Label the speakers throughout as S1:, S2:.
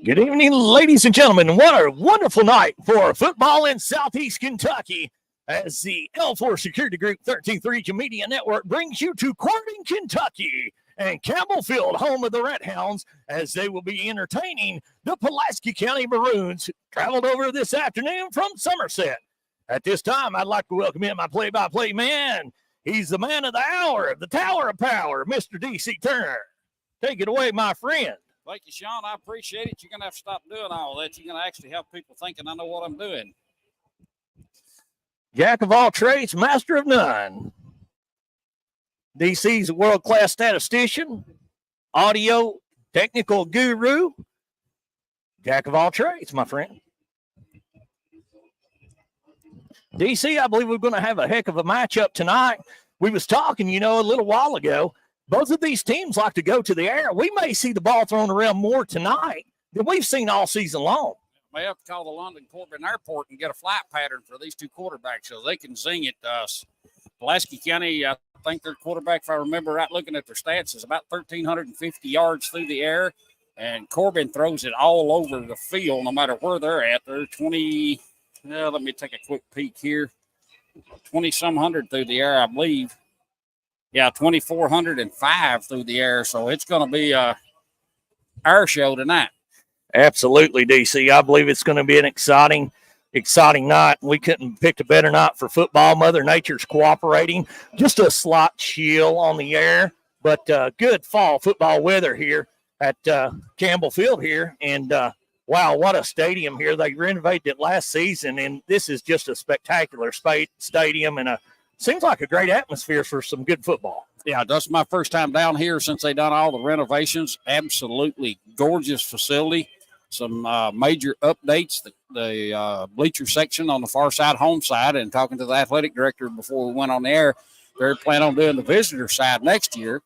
S1: Good evening, ladies and gentlemen. What a wonderful night for football in Southeast Kentucky as the L4 Security Group 13th Region Media Network brings you to Corbin, Kentucky and Campbell Field, home of the Red Hounds, as they will be entertaining the Pulaski County Maroons, who traveled over this afternoon from Somerset. At this time, I'd like to welcome in my play-by-play man. He's the man of the hour, the Tower of Power, Mr. D.C. Turner. Take it away, my friend.
S2: Thank you, Sean. I appreciate it. You're going to have to stop doing all that. You're going to actually have people thinking I know what I'm doing.
S1: Jack of all trades, master of none. DC's a world-class statistician, audio technical guru. Jack of all trades, my friend. DC, I believe we're going to have a heck of a matchup tonight. We was talking, a little while ago. Both of these teams like to go to the air. We may see the ball thrown around more tonight than we've seen all season long.
S2: May have to call the London Corbin Airport and get a flight pattern for these two quarterbacks so they can zing it to us. Pulaski County, I think their quarterback, if I remember right, looking at their stats, is about 1,350 yards through the air. And Corbin throws it all over the field, no matter where they're at. They're 20, let me take a quick peek here. 20-some hundred through the air, I believe. Yeah, 2,405 through the air. So it's going to be a air show tonight.
S1: Absolutely, DC. I believe it's going to be an exciting night. We couldn't have picked a better night for football. Mother Nature's cooperating. Just a slight chill on the air, but good fall football weather here at Campbell Field here. And, wow, what a stadium here. They renovated it last season, and this is just a spectacular stadium and seems like a great atmosphere for some good football.
S2: Yeah, that's my first time down here since they done all the renovations. Absolutely gorgeous facility. Some major updates. The bleacher section on the far side, home side, and talking to the athletic director before we went on the air, they're planning on doing the visitor side next year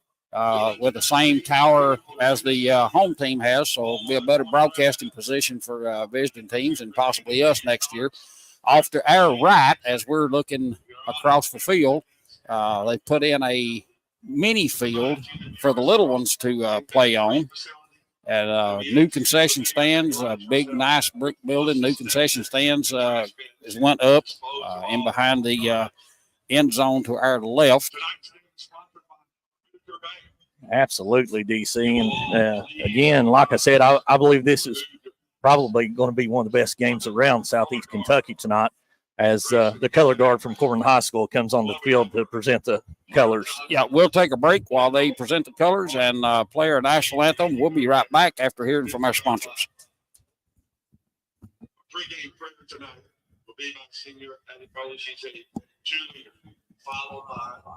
S2: with the same tower as the home team has. So it'll be a better broadcasting position for visiting teams and possibly us next year. Off to our right, as we're looking across the field, they put in a mini field for the little ones to play on. And new concession stands, a big, nice brick building. New concession stands is went up in behind the end zone to our left.
S1: Absolutely, DC. And again, like I said, I believe this is probably going to be one of the best games around Southeast Kentucky tonight as the color guard from Corbin High School comes on the field to present the colors.
S2: Yeah, we'll take a break while they present the colors and play our national anthem. We'll be right back after hearing from our sponsors.
S3: Pre-game prayer tonight will be by senior and college. She's a cheerleader, followed by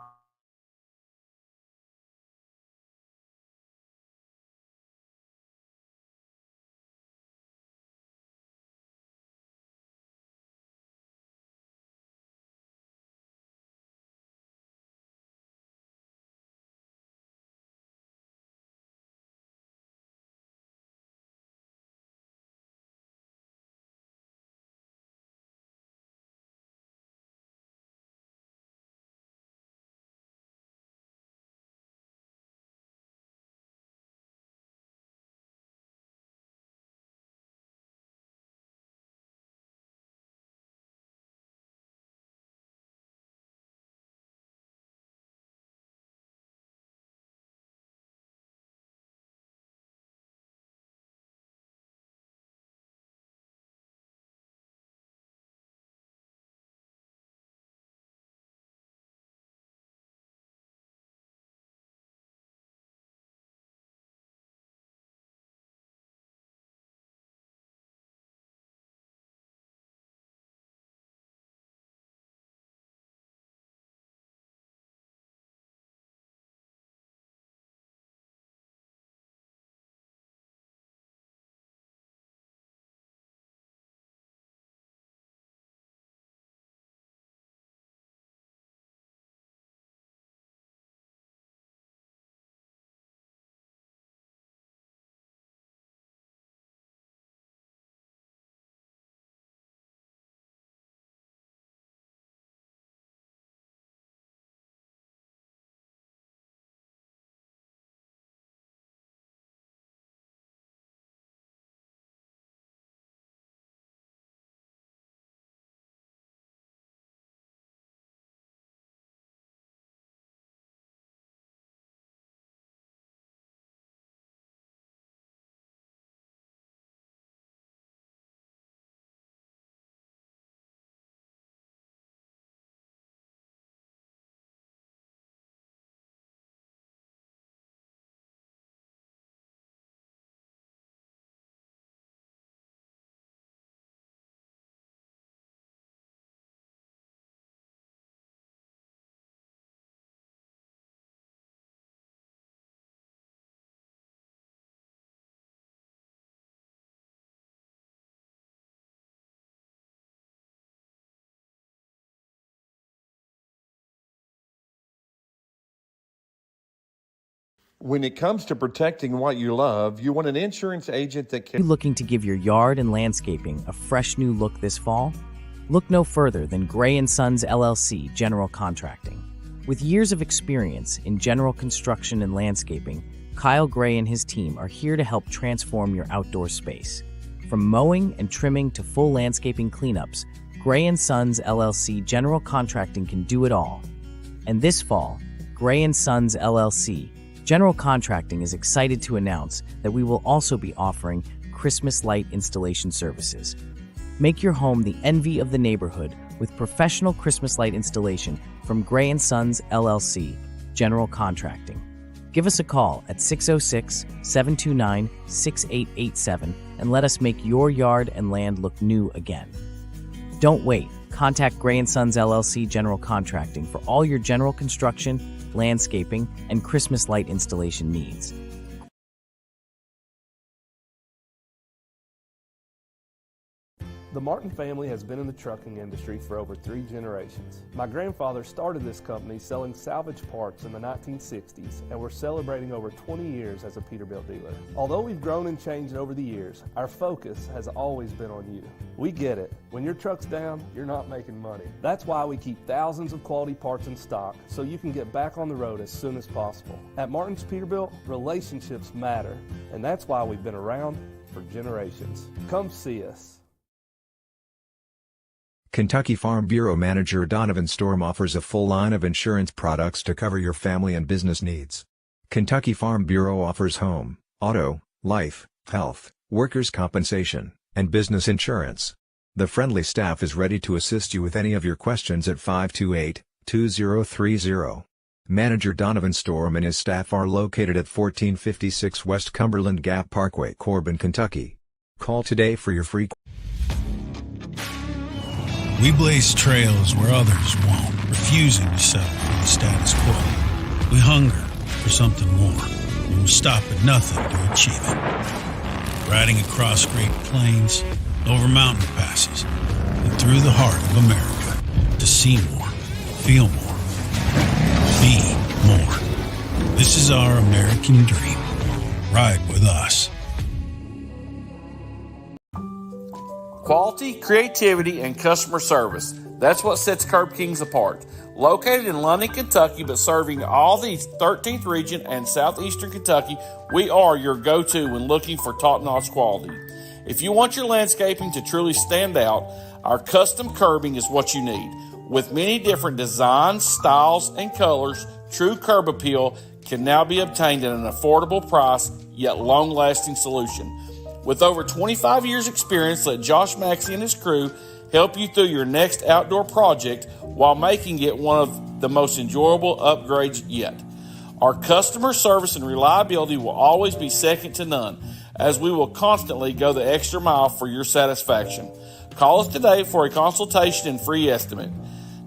S4: When it comes to protecting what you love, you want an insurance agent that can...
S5: Are you looking to give your yard and landscaping a fresh new look this fall? Look no further than Gray & Sons LLC General Contracting. With years of experience in general construction and landscaping, Kyle Gray and his team are here to help transform your outdoor space. From mowing and trimming to full landscaping cleanups, Gray & Sons LLC General Contracting can do it all. And this fall, Gray & Sons LLC General Contracting is excited to announce that we will also be offering Christmas light installation services. Make your home the envy of the neighborhood with professional Christmas light installation from Gray & Sons LLC General Contracting. Give us a call at 606-729-6887 and let us make your yard and land look new again. Don't wait. Contact Gray & Sons LLC General Contracting for all your general construction, landscaping, and Christmas light installation needs.
S6: The Martin family has been in the trucking industry for over 3 generations. My grandfather started this company selling salvage parts in the 1960s, and we're celebrating over 20 years as a Peterbilt dealer. Although we've grown and changed over the years, our focus has always been on you. We get it. When your truck's down, you're not making money. That's why we keep thousands of quality parts in stock so you can get back on the road as soon as possible. At Martin's Peterbilt, relationships matter, and that's why we've been around for generations. Come see us.
S7: Kentucky Farm Bureau Manager Donovan Storm offers a full line of insurance products to cover your family and business needs. Kentucky Farm Bureau offers home, auto, life, health, workers' compensation, and business insurance. The friendly staff is ready to assist you with any of your questions at 528-2030. Manager Donovan Storm and his staff are located at 1456 West Cumberland Gap Parkway, Corbin, Kentucky. Call today for your free.
S8: We blaze trails where others won't, refusing to settle for the status quo. We hunger for something more, and we'll stop at nothing to achieve it. Riding across great plains, over mountain passes, and through the heart of America to see more, feel more, be more. This is our American dream. Ride with us.
S9: Quality, creativity, and customer service. That's what sets Curb Kings apart. Located in London, Kentucky, but serving all the 13th region and southeastern Kentucky, we are your go-to when looking for top-notch quality. If you want your landscaping to truly stand out, our custom curbing is what you need. With many different designs, styles, and colors, true curb appeal can now be obtained at an affordable price, yet long-lasting solution. With over 25 years experience, let Josh Maxey and his crew help you through your next outdoor project while making it one of the most enjoyable upgrades yet. Our customer service and reliability will always be second to none, as we will constantly go the extra mile for your satisfaction. Call us today for a consultation and free estimate.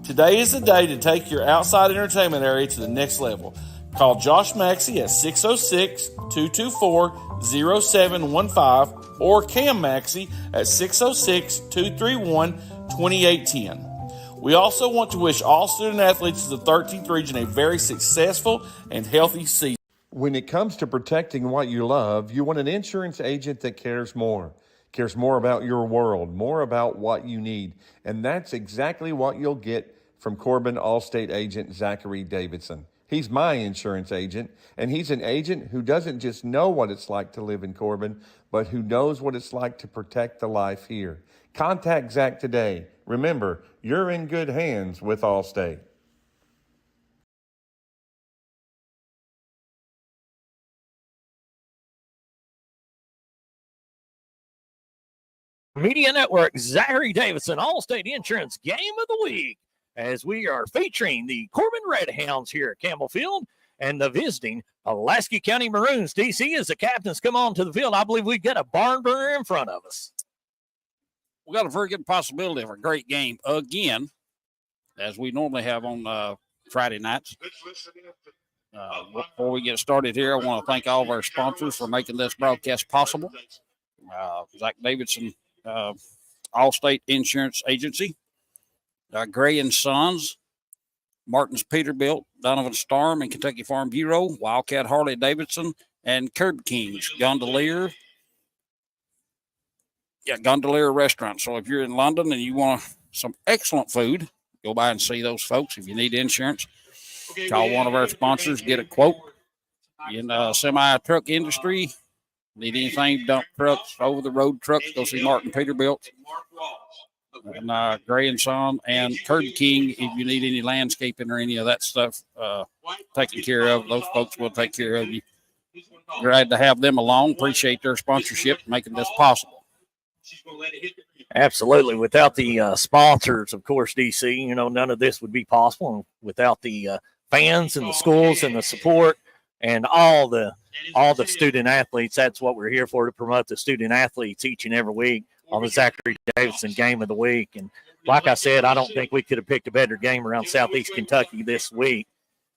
S9: Today is the day to take your outside entertainment area to the next level. Call Josh Maxey at 606-224-0715 or Cam Maxey at 606-231-2810. We also want to wish all student athletes of the 13th region a very successful and healthy season.
S4: When it comes to protecting what you love, you want an insurance agent that cares more about your world, more about what you need. And that's exactly what you'll get from Corbin Allstate agent Zachary Davidson. He's my insurance agent, and he's an agent who doesn't just know what it's like to live in Corbin, but who knows what it's like to protect the life here. Contact Zach today. Remember, you're in good hands with Allstate.
S1: Media Network, Zachary Davidson, Allstate Insurance Game of the Week, as we are featuring the Corbin Red Hounds here at Campbell Field and the visiting Pulaski County Maroons. DC, as the captains come on to the field, I believe we've got a barn burner in front of us.
S2: We got a very good possibility of a great game again, as we normally have on Friday nights. Before we get started here, I want to thank all of our sponsors for making this broadcast possible. Zach Davidson, Allstate Insurance Agency, Gray & Sons, Martin's Peterbilt, Donovan Storm and Kentucky Farm Bureau, Wildcat Harley Davidson, and Curb Kings Gondolier. Yeah, Gondolier Restaurant. So if you're in London and you want some excellent food, go by and see those folks. If you need insurance, call one of our sponsors, get a quote. In the semi-truck industry, need anything, dump trucks, over-the-road trucks, go see Martin Peterbilt and Gray and Son and Curb King. If you need any landscaping or any of that stuff taken care of, those folks will take care of you. Glad to have them along. Appreciate their sponsorship, making this possible.
S1: Absolutely. Without the sponsors, of course, DC, none of this would be possible. And without the fans and the schools and the support and all the student athletes, that's what we're here for, to promote the student athletes each and every week on the Zachary Davidson Game of the Week. And like I said, I don't think we could have picked a better game around Southeast Kentucky this week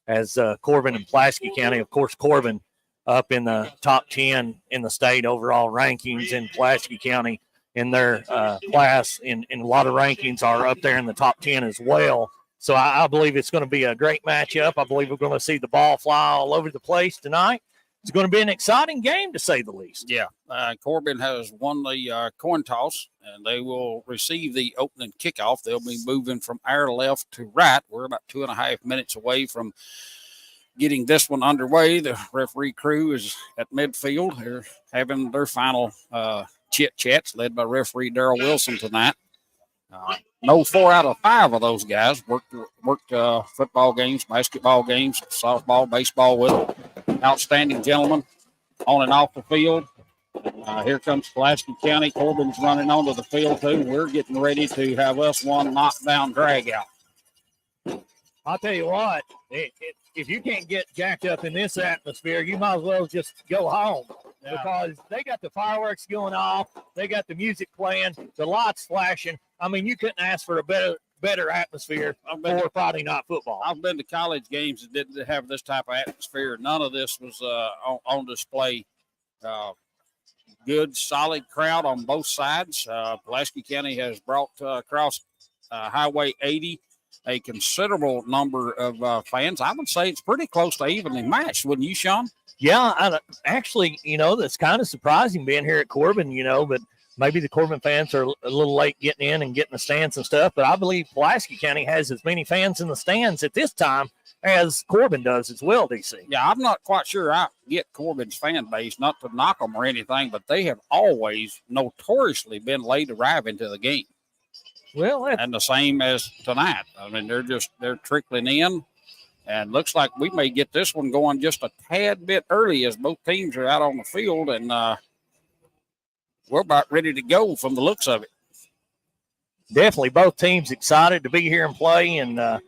S1: as Corbin and Pulaski County. Of course, Corbin up in the top 10 in the state overall rankings, in Pulaski County in their class in a lot of rankings are up there in the top 10 as well. So I believe it's going to be a great matchup. I believe we're going to see the ball fly all over the place tonight. It's going to be an exciting game, to say the least.
S2: Yeah, Corbin has won the coin toss, and they will receive the opening kickoff. They'll be moving from our left to right. We're about 2.5 minutes away from getting this one underway. The referee crew is at midfield. They're having their final chit-chats, led by referee Darrell Wilson tonight. No 4 out of 5 of those guys worked football games, basketball games, softball, baseball with them. Outstanding gentlemen on and off the field. Here comes Pulaski County. Corbin's running onto the field, too. We're getting ready to have us one knockdown drag out.
S1: I'll tell you what, if you can't get jacked up in this atmosphere, you might as well just go home. Yeah. Because they got the fireworks going off, they got the music playing, the lights flashing. I mean, you couldn't ask for a better atmosphere for Friday night football.
S2: I've been to college games that didn't have this type of atmosphere. None of this was on display. Good, solid crowd on both sides. Pulaski County has brought across Highway 80 a considerable number of fans. I would say it's pretty close to evenly matched, wouldn't you, Sean?
S1: Yeah, actually, that's kind of surprising being here at Corbin, but maybe the Corbin fans are a little late getting in and getting the stands and stuff. But I believe Pulaski County has as many fans in the stands at this time as Corbin does as well, DC.
S2: Yeah, I'm not quite sure I get Corbin's fan base, not to knock them or anything, but they have always notoriously been late arriving to the game.
S1: Well,
S2: and the same as tonight. I mean, they're trickling in. And looks like we may get this one going just a tad bit early as both teams are out on the field, and we're about ready to go from the looks of it.
S1: Definitely both teams excited to be here and play, and, the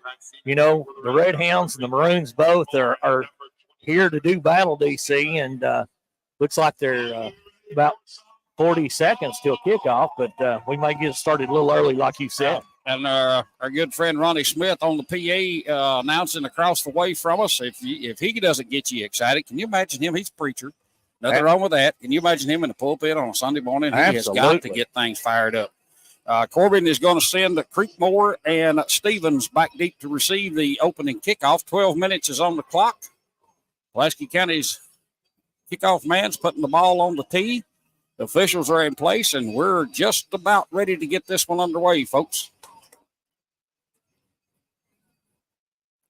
S1: Red Hounds and the Maroons both are here to do battle, DC, and looks like they're about 40 seconds till kickoff, but we might get started a little early, like you said.
S2: And our good friend Ronnie Smith on the PA announcing across the way from us. If he doesn't get you excited, can you imagine him? He's a preacher. Nothing wrong with that. Can you imagine him in the pulpit on a Sunday morning? He
S1: Absolutely.
S2: has got to get things fired up. Corbin is going to send Creekmore and Stevens back deep to receive the opening kickoff. 12 minutes is on the clock. Pulaski County's kickoff man's putting the ball on the tee. The officials are in place, and we're just about ready to get this one underway, folks.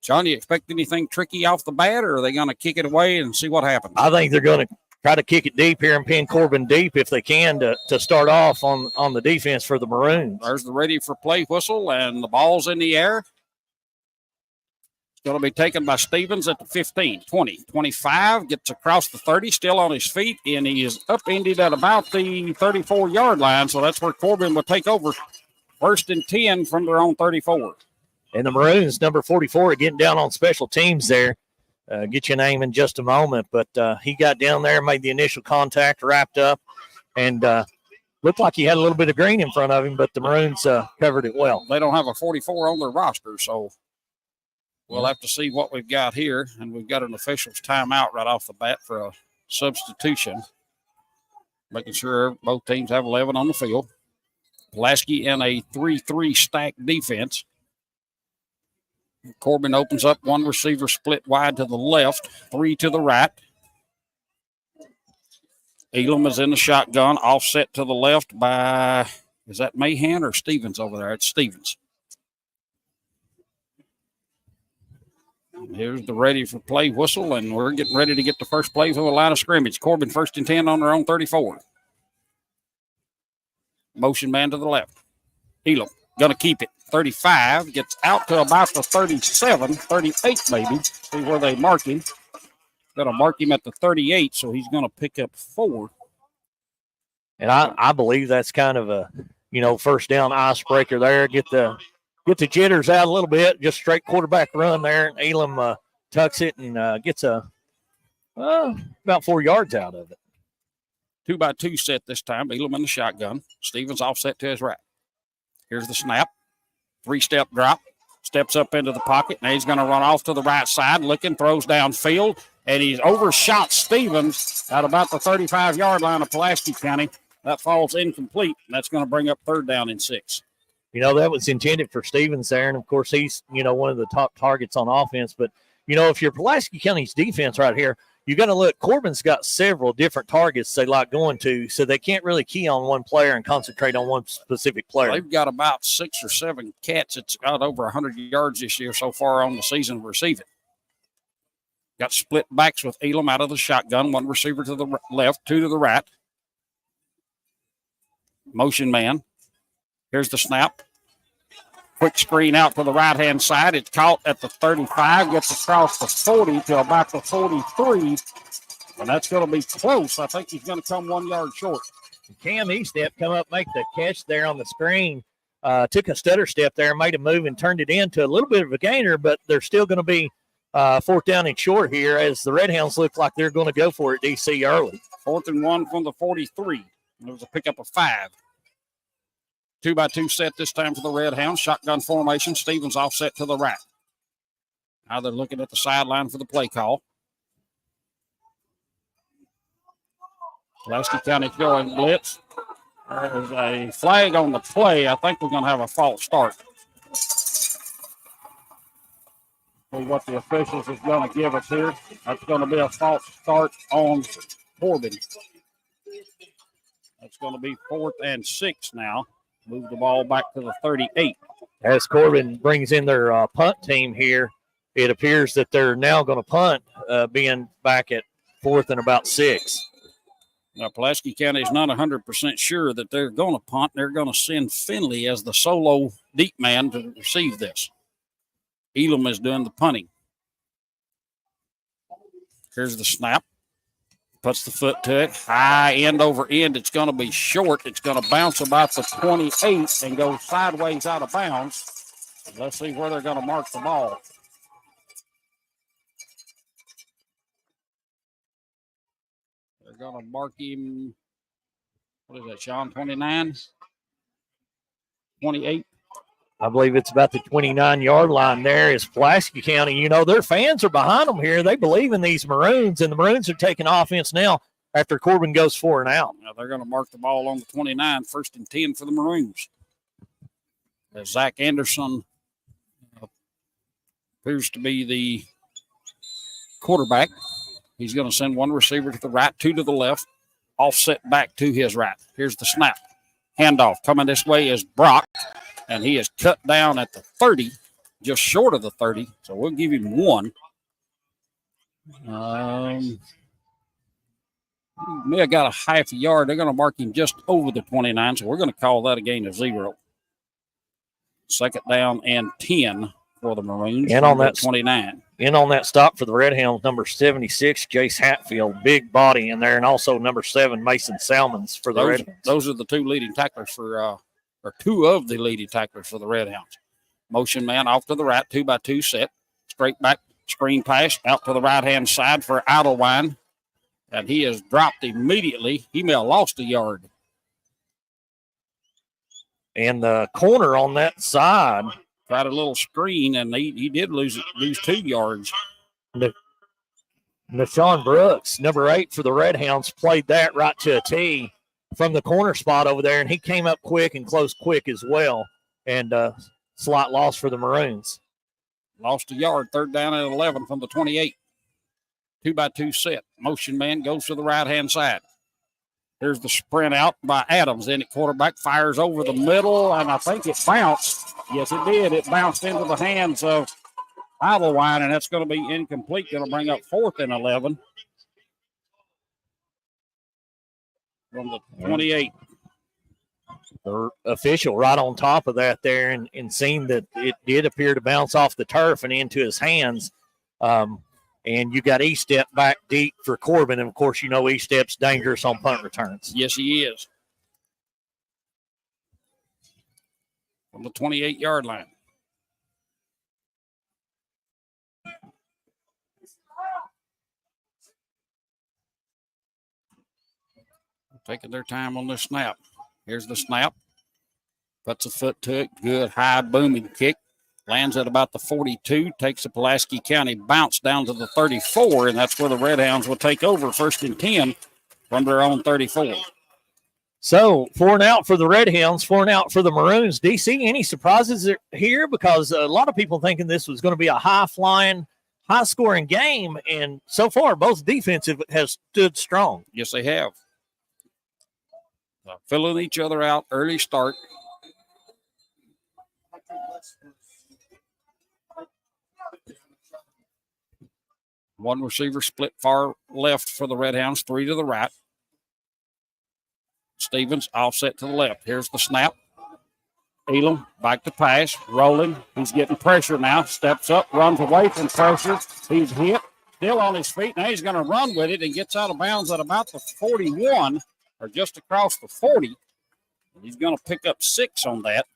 S2: John, you expect anything tricky off the bat, or are they going to kick it away and see what happens?
S1: I think they're going to try to kick it deep here and pin Corbin deep if they can to start off on the defense for the Maroons.
S2: There's the ready for play whistle, and the ball's in the air. It's going to be taken by Stevens at the 15, 20, 25, gets across the 30, still on his feet, and he is upended at about the 34-yard line, so that's where Corbin will take over. 1st and 10 from their own 34.
S1: And the Maroons, number 44, getting down on special teams there. Get your name in just a moment. But he got down there, made the initial contact, wrapped up, and looked like he had a little bit of green in front of him, but the Maroons covered it well.
S2: They don't have a 44 on their roster, so we'll have to see what we've got here. And we've got an official's timeout right off the bat for a substitution, making sure both teams have 11 on the field. Pulaski in a 3-3 stack defense. Corbin opens up one receiver split wide to the left, 3 to the right. Elam is in the shotgun, offset to the left by, is that Mahan or Stevens over there? It's Stevens. Here's the ready for play whistle, and we're getting ready to get the first play from the line of scrimmage. Corbin 1st and 10 on their own 34. Motion man to the left. Elam going to keep it. 35, gets out to about the 37, 38 maybe. See where they mark him. Going to mark him at the 38, so he's going to pick up 4.
S1: And I believe that's kind of a, first down icebreaker there. Get the jitters out a little bit. Just straight quarterback run there. And Elam tucks it and gets about 4 yards out of it.
S2: 2-by-2 set this time. Elam in the shotgun. Stevens offset to his right. Here's the snap. 3-step drop. Steps up into the pocket. Now he's going to run off to the right side. Looking, throws downfield. And he's overshot Stevens at about the 35-yard line of Pulaski County. That falls incomplete. And that's going to bring up 3rd down and 6.
S1: That was intended for Stevens there. And, of course, he's, one of the top targets on offense. But, if you're Pulaski County's defense right here, you're going to look. Corbin's got several different targets they like going to, so they can't really key on one player and concentrate on one specific player.
S2: They've got about 6 or 7 cats that's got over 100 yards this year so far on the season receiving. Got split backs with Elam out of the shotgun. 1 receiver to the left, 2 to the right. Motion man. Here's the snap. Quick screen out to the right-hand side. It's caught at the 35, gets across the 40 to about the 43, and that's going to be close. I think he's going to come 1 yard short.
S1: Cam Estep come up, make the catch there on the screen. Took a stutter step there, made a move, and turned it into a little bit of a gainer, but they're still going to be 4th down and short here as the Red Hounds look like they're going to go for it, DC, early.
S2: 4th and 1 from the 43. It was a pickup of 5. 2-by-2 set this time for the Red Hounds. Shotgun formation. Stevens offset to the right. Now they're looking at the sideline for the play call. Pulaski County's going blitz. There's a flag on the play. I think we're going to have a false start. See what the officials is going to give us here. That's going to be a false start on Corbin. That's going to be 4th and 6 now. Move the ball back to the 38.
S1: As Corbin brings in their punt team here, it appears that they're now going to punt, being back at 4th and about 6.
S2: Now, Pulaski County is not 100% sure that they're going to punt. They're going to send Finley as the solo deep man to receive this. Elam is doing the punting. Here's the snap. Puts the foot to it. High end over end. It's going to be short. It's going to bounce about the 28 and go sideways out of bounds. Let's see where they're going to mark the ball. They're going to mark him. What is that, Sean? 29? 28?
S1: I believe it's about the 29-yard line there is Pulaski County. Their fans are behind them here. They believe in these Maroons, and the Maroons are taking offense now after Corbin goes 4 and out.
S2: Now they're going to mark the ball on the 29, 1st and 10 for the Maroons. As Zach Anderson appears to be the quarterback. He's going to send 1 receiver to the right, 2 to the left, offset back to his right. Here's the snap. Handoff. Coming this way is Brock. And he is cut down at the 30, just short of the 30. So we'll give him 1. May have got a half a yard. They're going to mark him just over the 29, so we're going to call that a gain of 0. 2nd down and 10 for the Maroons.
S1: And on that
S2: 29.
S1: In on that stop for the Red Hounds, number 76, Jace Hatfield, big body in there, and also number 7, Mason Salmons for the Red Hounds.
S2: Those are the 2 leading tacklers for or 2 of the leading tacklers for the Red Hounds. Motion man off to the right, 2-by-2 set. Straight back, screen pass out to the right-hand side for Idlewine. And he is dropped immediately. He may have lost a yard.
S1: And the corner on that side.
S2: Got a little screen, and he did lose 2 yards.
S1: Nashawn Brooks, number 8 for the Red Hounds, played that right to a tee from the corner spot over there, and he came up quick and closed quick as well. And slight loss for the Maroons.
S2: Lost a yard. Third down and 11 from the 28. 2-by-2 set. Motion man goes to the right-hand side. Here's the sprint out by Adams. Then at quarterback fires over the middle, and I think it bounced. Yes, it did. It bounced into the hands of Idlewine, and that's going to be incomplete. Going to bring up 4th and 11 from the 28.
S1: The official right on top of that there and seeing that it did appear to bounce off the turf and into his hands. And you got E-Step back deep for Corbin. And, of course, you know E-Step's dangerous on punt returns.
S2: Yes, he is. From the 28-yard line. Taking their time on the snap. Here's the snap. Puts a foot to it. Good high booming kick. Lands at about the 42. Takes a Pulaski County bounce down to the 34. And that's where the Red Hounds will take over 1st and 10 from their own 34.
S1: So 4 and out for the Red Hounds, 4 and out for the Maroons. DC, any surprises here? Because a lot of people thinking this was going to be a high-flying, high-scoring game. And so far, both defensive has stood strong.
S2: Yes, they have. Filling each other out, early start. One receiver split far left for the Red Hounds, 3 to the right. Stevens offset to the left. Here's the snap. Elam back to pass, rolling. He's getting pressure now. Steps up, runs away from pressure. He's hit, still on his feet. Now he's going to run with it and gets out of bounds at about the 41 or just across the 40. He's going to pick up 6 on that.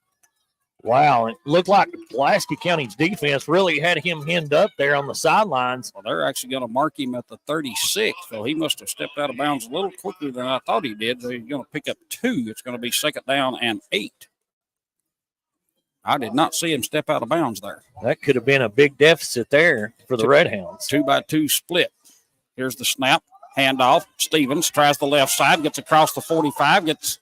S1: Wow, it looked like Pulaski County's defense really had him hemmed up there on the sidelines.
S2: Well, they're actually going to mark him at the 36, so he must have stepped out of bounds a little quicker than I thought he did. So he's going to pick up 2. It's going to be 2nd down and 8. I did not see him step out of bounds there.
S1: That could have been a big deficit there for the Red Hounds.
S2: 2-by-2 split. Here's the snap, handoff. Stevens tries the left side, gets across the 45, gets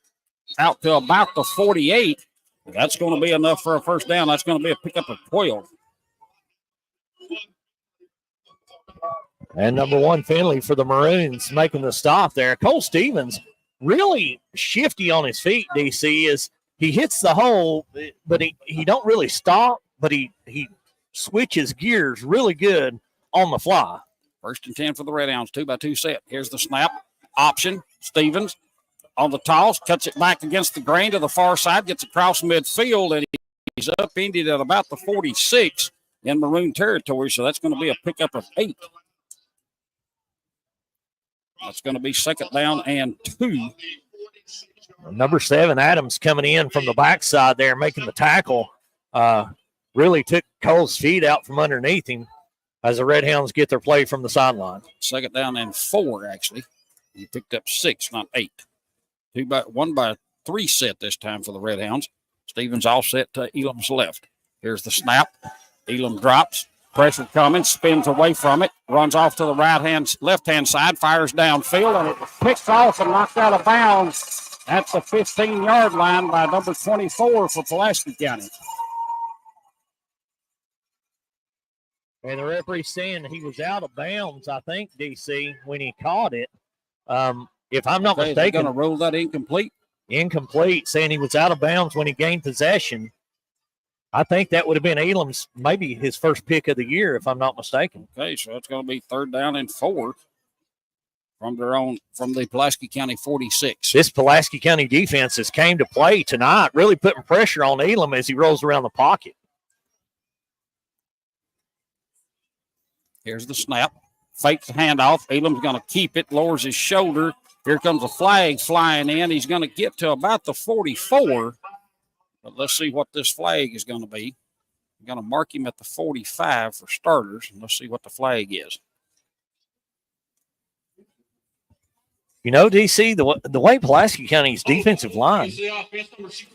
S2: out to about the 48. That's going to be enough for a 1st down. That's going to be a pickup of 12.
S1: And number 1, Finley for the Maroons making the stop there. Cole Stevens really shifty on his feet, DC, is he hits the hole, but he don't really stop, but he switches gears really good on the fly.
S2: 1st and 10 for the Red Hounds, 2-by-2 set. Here's the snap, option, Stevens. On the toss, cuts it back against the grain to the far side, gets across midfield, and he's upended at about the 46 in Maroon territory, so that's going to be a pickup of 8. That's going to be 2nd down and 2.
S1: Number 7, Adams coming in from the backside there, making the tackle. Really took Cole's feet out from underneath him as the Red Hounds get their play from the sideline.
S2: 2nd down and 4, actually. He picked up 6, not 8. 1-by-3 set this time for the Red Hounds. Stevens offset to Elam's left. Here's the snap. Elam drops. Pressure coming. Spins away from it. Runs off to the left-hand side. Fires downfield, and it picks off and knocked out of bounds at the 15-yard line by number 24 for Pulaski County.
S1: And the referee saying he was out of bounds, I think, DC, when he caught it. If I'm not mistaken,
S2: going to roll that incomplete.
S1: Incomplete, saying he was out of bounds when he gained possession. I think that would have been Elam's, maybe his first pick of the year, if I'm not mistaken.
S2: Okay, so it's going to be 3rd down and 4 from the Pulaski County 46.
S1: This Pulaski County defense has came to play tonight, really putting pressure on Elam as he rolls around the pocket.
S2: Here's the snap. Fakes the handoff. Elam's going to keep it, lowers his shoulder. Here comes a flag flying in. He's going to get to about the 44. But let's see what this flag is going to be. I'm going to mark him at the 45 for starters. And let's see what the flag is.
S1: You know, DC, the way Pulaski County's defensive line.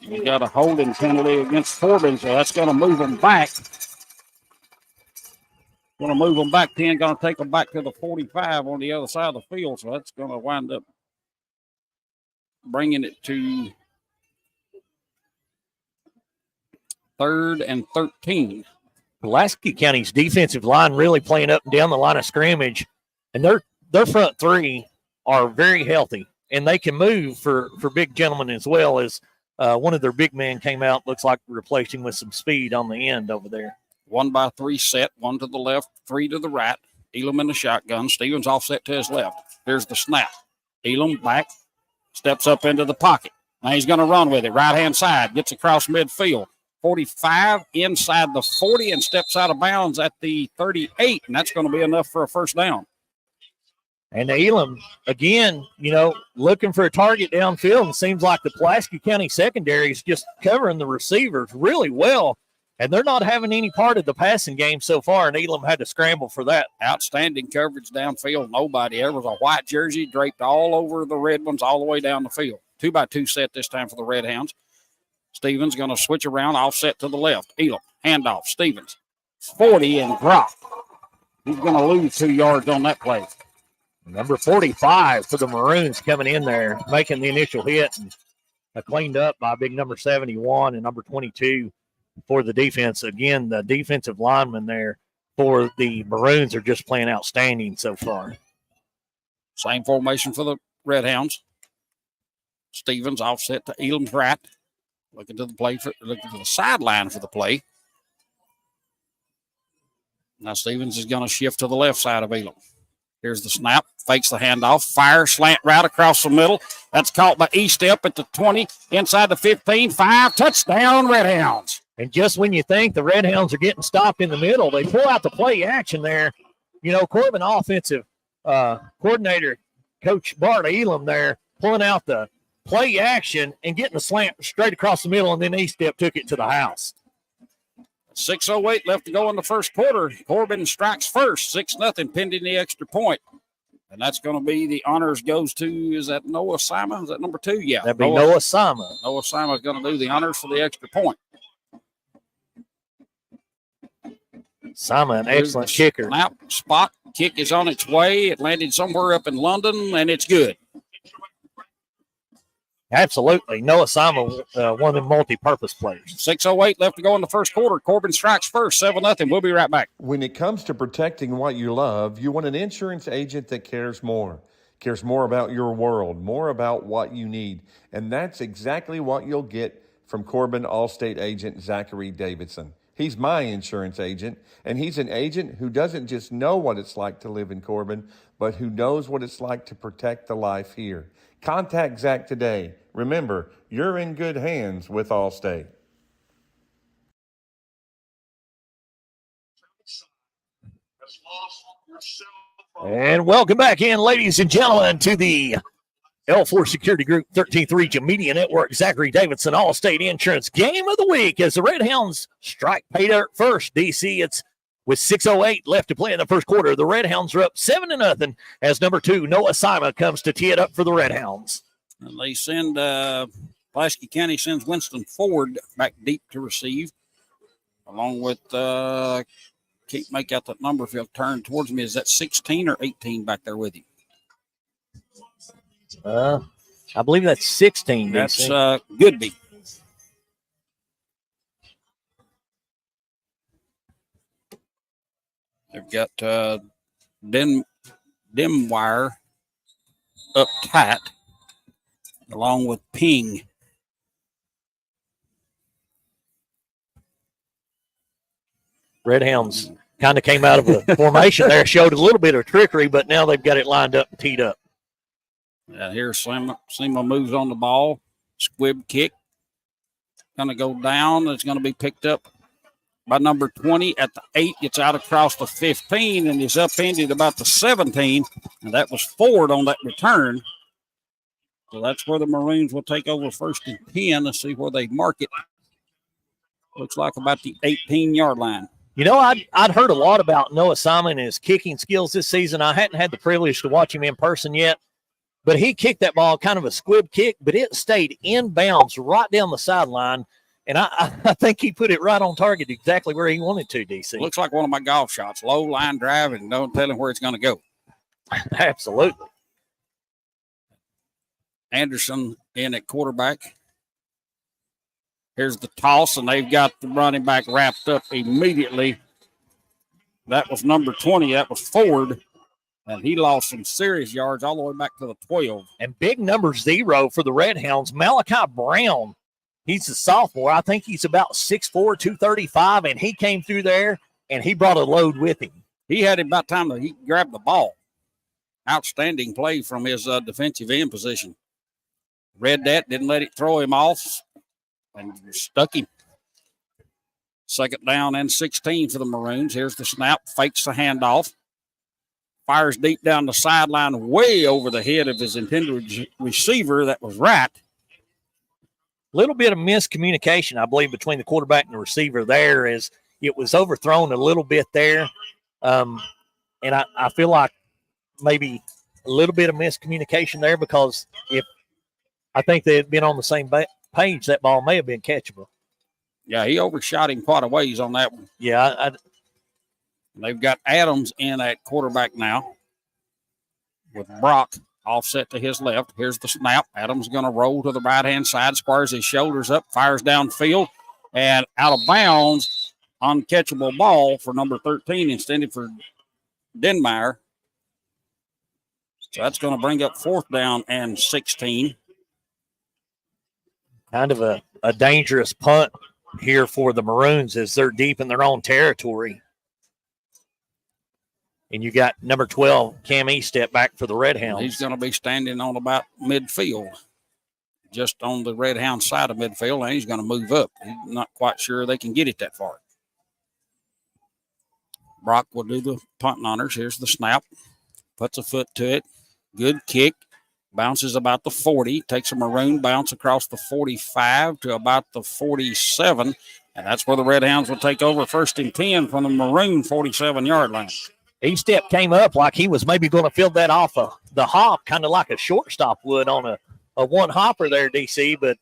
S2: We got a holding penalty against Corbin, so that's going to move them back. Going to move them back 10, going to take them back to the 45 on the other side of the field. So that's going to wind up bringing it to 3rd and 13.
S1: Pulaski County's defensive line really playing up and down the line of scrimmage, and their front three are very healthy, and they can move for big gentlemen as well. As one of their big men came out, looks like replacing with some speed on the end over there.
S2: 1-by-3 set, one to the left, three to the right. Elam in the shotgun. Stevens offset to his left. Here's the snap. Elam back, steps up into the pocket. Now he's going to run with it. Right-hand side, gets across midfield. 45 inside the 40 and steps out of bounds at the 38, and that's going to be enough for a first down.
S1: And Elam, again, looking for a target downfield, and seems like the Pulaski County secondary is just covering the receivers really well, and they're not having any part of the passing game so far, and Elam had to scramble for that.
S2: Outstanding coverage downfield. Nobody. There was a white jersey draped all over the red ones all the way down the field. 2-by-2 set this time for the Red Hounds. Stevens going to switch around, offset to the left. Elam, handoff. Stevens, 40 and drop. He's going to lose 2 yards on that play.
S1: Number 45 for the Maroons coming in there, making the initial hit, and cleaned up by big number 71 and number 22 for the defense. Again, the defensive linemen there for the Maroons are just playing outstanding so far.
S2: Same formation for the Red Hounds. Stevens offset to Elam's right. Looking to the sideline for the play. Now Stevens is going to shift to the left side of Elam. Here's the snap. Fakes the handoff. Fire slant route across the middle. That's caught by E-Step at the 20. Inside the 15. 5. Touchdown, Red Hounds.
S1: And just when you think the Red Hounds are getting stopped in the middle, they pull out the play action there. Corbin offensive coordinator, Coach Bart Elam there, pulling out the play action and getting the slant straight across the middle, and then E-Step took it to the house.
S2: 6:08 left to go in the first quarter. Corbin strikes first, 6-0, pending the extra point. And that's going to be the honors goes to, is that Noah Simon? Is that number 2? Yeah.
S1: That'd be Noah Simon.
S2: Noah Simon is going to do the honors for the extra point.
S1: Simon, excellent kicker.
S2: Snap, spot, kick is on its way. It landed somewhere up in London, and it's good.
S1: Absolutely. Noah Simon, one of the multi-purpose players.
S2: 6:08 left to go in the first quarter. Corbin strikes first, 7-0. We'll be right back.
S4: When it comes to protecting what you love, you want an insurance agent that cares more about your world, more about what you need. And that's exactly what you'll get from Corbin Allstate agent Zachary Davidson. He's my insurance agent, and he's an agent who doesn't just know what it's like to live in Corbin, but who knows what it's like to protect the life here. Contact Zach today. Remember, you're in good hands with Allstate.
S1: And welcome back in, ladies and gentlemen, to the L4 Security Group 13th Region Media Network, Zachary Davidson Allstate Insurance Game of the Week as the Red Hounds strike pay dirt first. DC, it's with 6:08 left to play in the first quarter. The Red Hounds are up 7-0 as number 2, Noah Simon, comes to tee it up for the Red Hounds.
S2: And they send, Pulaski County sends Winston Ford back deep to receive, along with, can't make out that number if he'll turn towards me. Is that 16 or 18 back there with him?
S1: I believe that's 16.
S2: That's Goodby. They've got Dimwire up tight, along with Ping.
S1: Red Hounds kind of came out of a formation there, showed a little bit of trickery, but now they've got it lined up and teed up.
S2: Yeah, here's Sema moves on the ball. Squib kick. Going to go down. It's going to be picked up by number 20 at the 8. Gets out across the 15 and is upended about the 17. And that was Ford on that return. So that's where the Maroons will take over first and 10. Let's see where they mark it. Looks like about the 18-yard line.
S1: You know, I'd heard a lot about Noah Simon and his kicking skills this season. I hadn't had the privilege to watch him in person yet, but he kicked that ball kind of a squib kick, but it stayed in bounds right down the sideline, and I think he put it right on target exactly where he wanted to, DC.
S2: Looks like one of my golf shots. Low line drive and don't tell him where it's going to go.
S1: Absolutely.
S2: Anderson in at quarterback. Here's the toss, and they've got the running back wrapped up immediately That was number 20. That was Ford. And he lost some serious yards all the way back to the 12.
S1: And big number 0 for the Red Hounds, Malachi Brown. He's a sophomore. I think he's about 6'4", 235, and he came through there, and he brought a load with him.
S2: He had about time that he grabbed the ball. Outstanding play from his defensive end position. Read that, didn't let it throw him off, and stuck him. Second down and 16 for the Maroons. Here's the snap, fakes the handoff. Fires deep down the sideline, way over the head of his intended receiver. That was right.
S1: Little bit of miscommunication, I believe, between the quarterback and the receiver there, as it was overthrown a little bit there. And I feel like maybe a little bit of miscommunication there, because if I think they had been on the same page, that ball may have been catchable.
S2: Yeah, he overshot him quite a ways on that one.
S1: Yeah.
S2: They've got Adams in at quarterback now with Brock offset to his left. Here's the snap. Adams going to roll to the right-hand side, squares his shoulders up, fires downfield, and out of bounds, uncatchable ball for number 13 intended for Denmeyer. So that's going to bring up 4th down and 16.
S1: Kind of a dangerous punt here for the Maroons as they're deep in their own territory. And you got number 12, Cam Estep, back for the Red Hounds.
S2: He's going to be standing on about midfield, just on the Red Hound side of midfield, and he's going to move up. He's not quite sure they can get it that far. Brock will do the punt honors. Here's the snap. Puts a foot to it. Good kick. Bounces about the 40. Takes a Maroon bounce across the 45 to about the 47. And that's where the Red Hounds will take over 1st and 10 from the Maroon 47-yard line.
S1: E-Step came up like he was maybe going to fill that off of the hop, kind of like a shortstop would on a one-hopper there, DC. But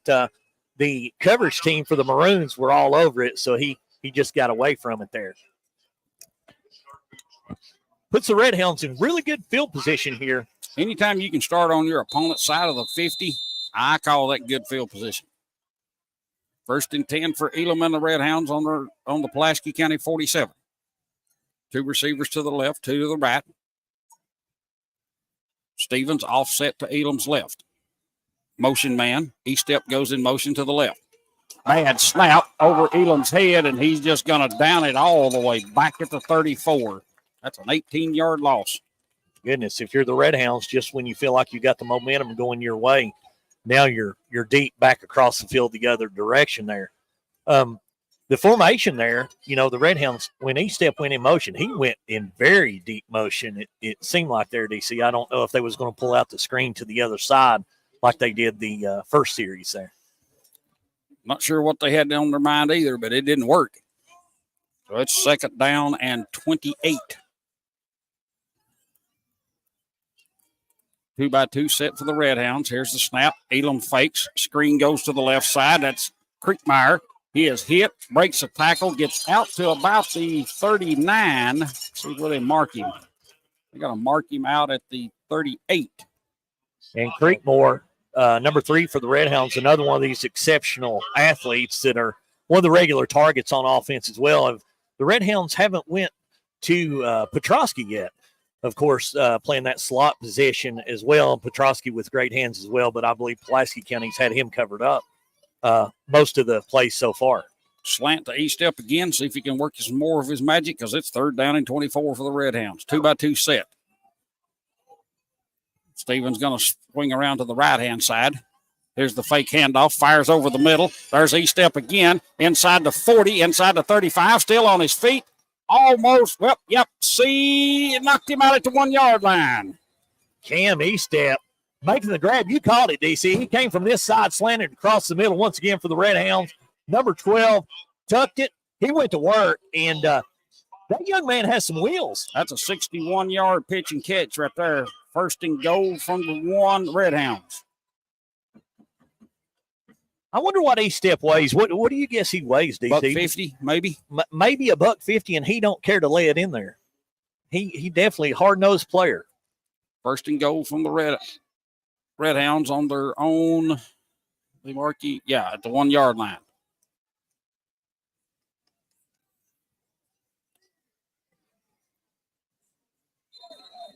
S1: the coverage team for the Maroons were all over it, so he just got away from it there. Puts the Red Hounds in really good field position here.
S2: Anytime you can start on your opponent's side of the 50, I call that good field position. 1st and 10 for Elam and the Red Hounds on the Pulaski County 47. 2 receivers to the left, 2 to the right. Stevens offset to Elam's left. Motion man. E-Step goes in motion to the left. Bad snap over Elam's head, and he's just going to down it all the way back at the 34. That's an 18-yard loss.
S1: Goodness, if you're the Red Hounds, just when you feel like you got the momentum going your way, now you're deep back across the field the other direction there. The formation there, the Red Hounds, when E-Step went in motion, he went in very deep motion. It seemed like there, DC. I don't know if they was going to pull out the screen to the other side like they did the first series there.
S2: Not sure what they had on their mind either, but it didn't work. So it's 2nd down and 28. 2-by-2 set for the Red Hounds. Here's the snap. Elam fakes. Screen goes to the left side. That's Creekmeyer. He is hit, breaks a tackle, gets out to about the 39. Let's see where they mark him. They're going to mark him out at the 38.
S1: And Creekmore, number 3 for the Red Hounds, another one of these exceptional athletes that are one of the regular targets on offense as well. The Red Hounds haven't went to Petrosky yet. Of course, playing that slot position as well. Petrosky with great hands as well, but I believe Pulaski County's had him covered up most of the plays so far.
S2: Slant to E-Step again, see if he can work some more of his magic, because it's 3rd down and 24 for the Red Hounds. 2-by-2 set. Stevens going to swing around to the right-hand side. Here's the fake handoff, fires over the middle. There's E-Step again, inside the 40, inside the 35, still on his feet. Almost, it knocked him out at the 1-yard line.
S1: Cam E-Step making the grab. You called it, DC. He came from this side, slanted across the middle once again for the Red Hounds. Number 12 tucked it. He went to work, and that young man has some wheels.
S2: That's a 61-yard pitch and catch right there. 1st and goal from the 1 Red Hounds.
S1: I wonder what E-Step weighs. What do you guess he weighs, DC?
S2: $150, maybe.
S1: Maybe $150, and he don't care to lay it in there. He definitely a hard-nosed player.
S2: 1st and goal from the Red Hounds on their own. The marquee, at the 1-yard line.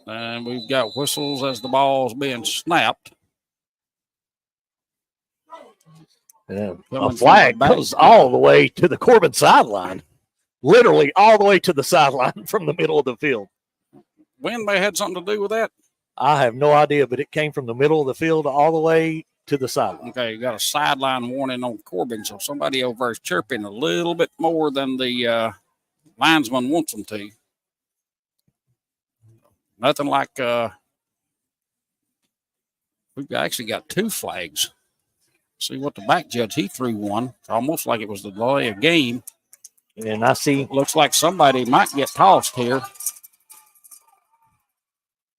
S2: And we've got whistles as the ball's being snapped.
S1: A flag goes all the way to the Corbin sideline. Literally all the way to the sideline from the middle of the field.
S2: When they had something to do with that?
S1: I have no idea, but it came from the middle of the field all the way to the sideline.
S2: Okay, you got a sideline warning on Corbin, so somebody over there is chirping a little bit more than the linesman wants them to. Nothing like we've actually got 2 flags. See what the back judge, he threw one. It's almost like it was the delay of game.
S1: And I see.
S2: Looks like somebody might get tossed here.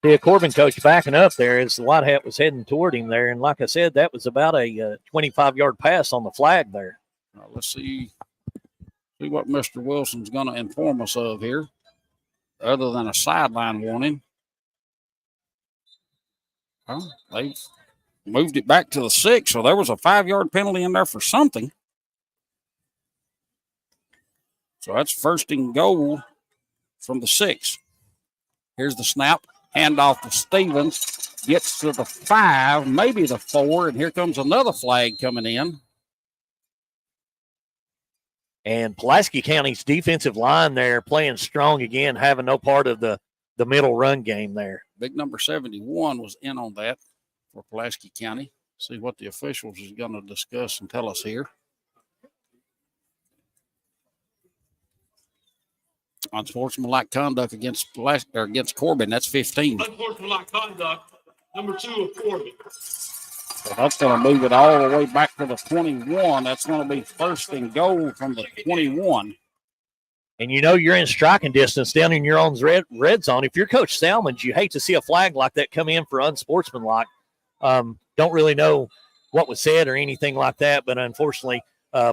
S1: See a Corbin coach backing up there as the white hat was heading toward him there. And like I said, that was about a 25-yard pass on the flag there.
S2: Let's see what Mr. Wilson's going to inform us of here, other than a sideline warning. Well, they've moved it back to the 6, so there was a 5-yard penalty in there for something. So that's 1st and goal from the 6. Here's the snap. Handoff to Stevens. Gets to the 5, maybe the 4, and here comes another flag coming in.
S1: And Pulaski County's defensive line there playing strong again, having no part of the middle run game there.
S2: Big number 71 was in on that for Pulaski County. See what the officials is going to discuss and tell us here. Unsportsmanlike conduct against Corbin, that's 15.
S3: Unsportsmanlike conduct, number 2 of Corbin.
S2: So that's going to move it all the way back to the 21. That's going to be 1st and goal from the 21.
S1: And you know you're in striking distance down in your own red zone. If you're Coach Salmons, you hate to see a flag like that come in for unsportsmanlike. Don't really know what was said or anything like that, but unfortunately,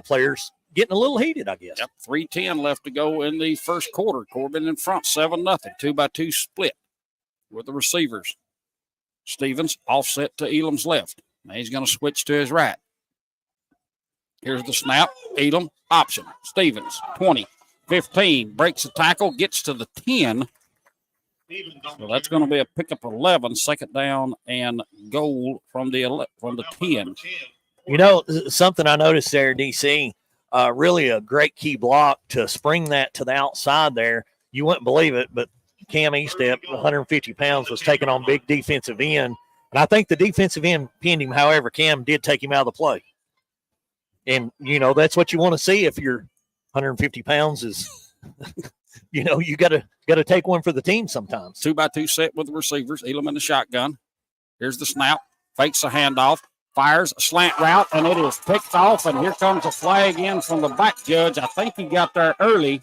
S1: players getting a little heated, I guess.
S2: Yep, 3:10 left to go in the first quarter. Corbin in front, 7-0, 2-by-2 split with the receivers. Stevens offset to Elam's left. Now he's going to switch to his right. Here's the snap. Elam, option. Stevens, 20, 15, breaks the tackle, gets to the 10. So that's going to be a pickup 11, 2nd down and goal from the 10.
S1: You know, something I noticed there, DC, really a great key block to spring that to the outside there. You wouldn't believe it, but Cam Estep, 150 pounds, was taking on big defensive end. And I think the defensive end pinned him. However, Cam did take him out of the play. And, you know, that's what you want to see if you're 150 pounds is, you know, you got to take one for the team sometimes.
S2: 2-by-2 set with the receivers. Elam in the shotgun. Here's the snap. Fakes a handoff. Fires a slant route, and it is picked off. And here comes a flag in from the back judge. I think he got there early.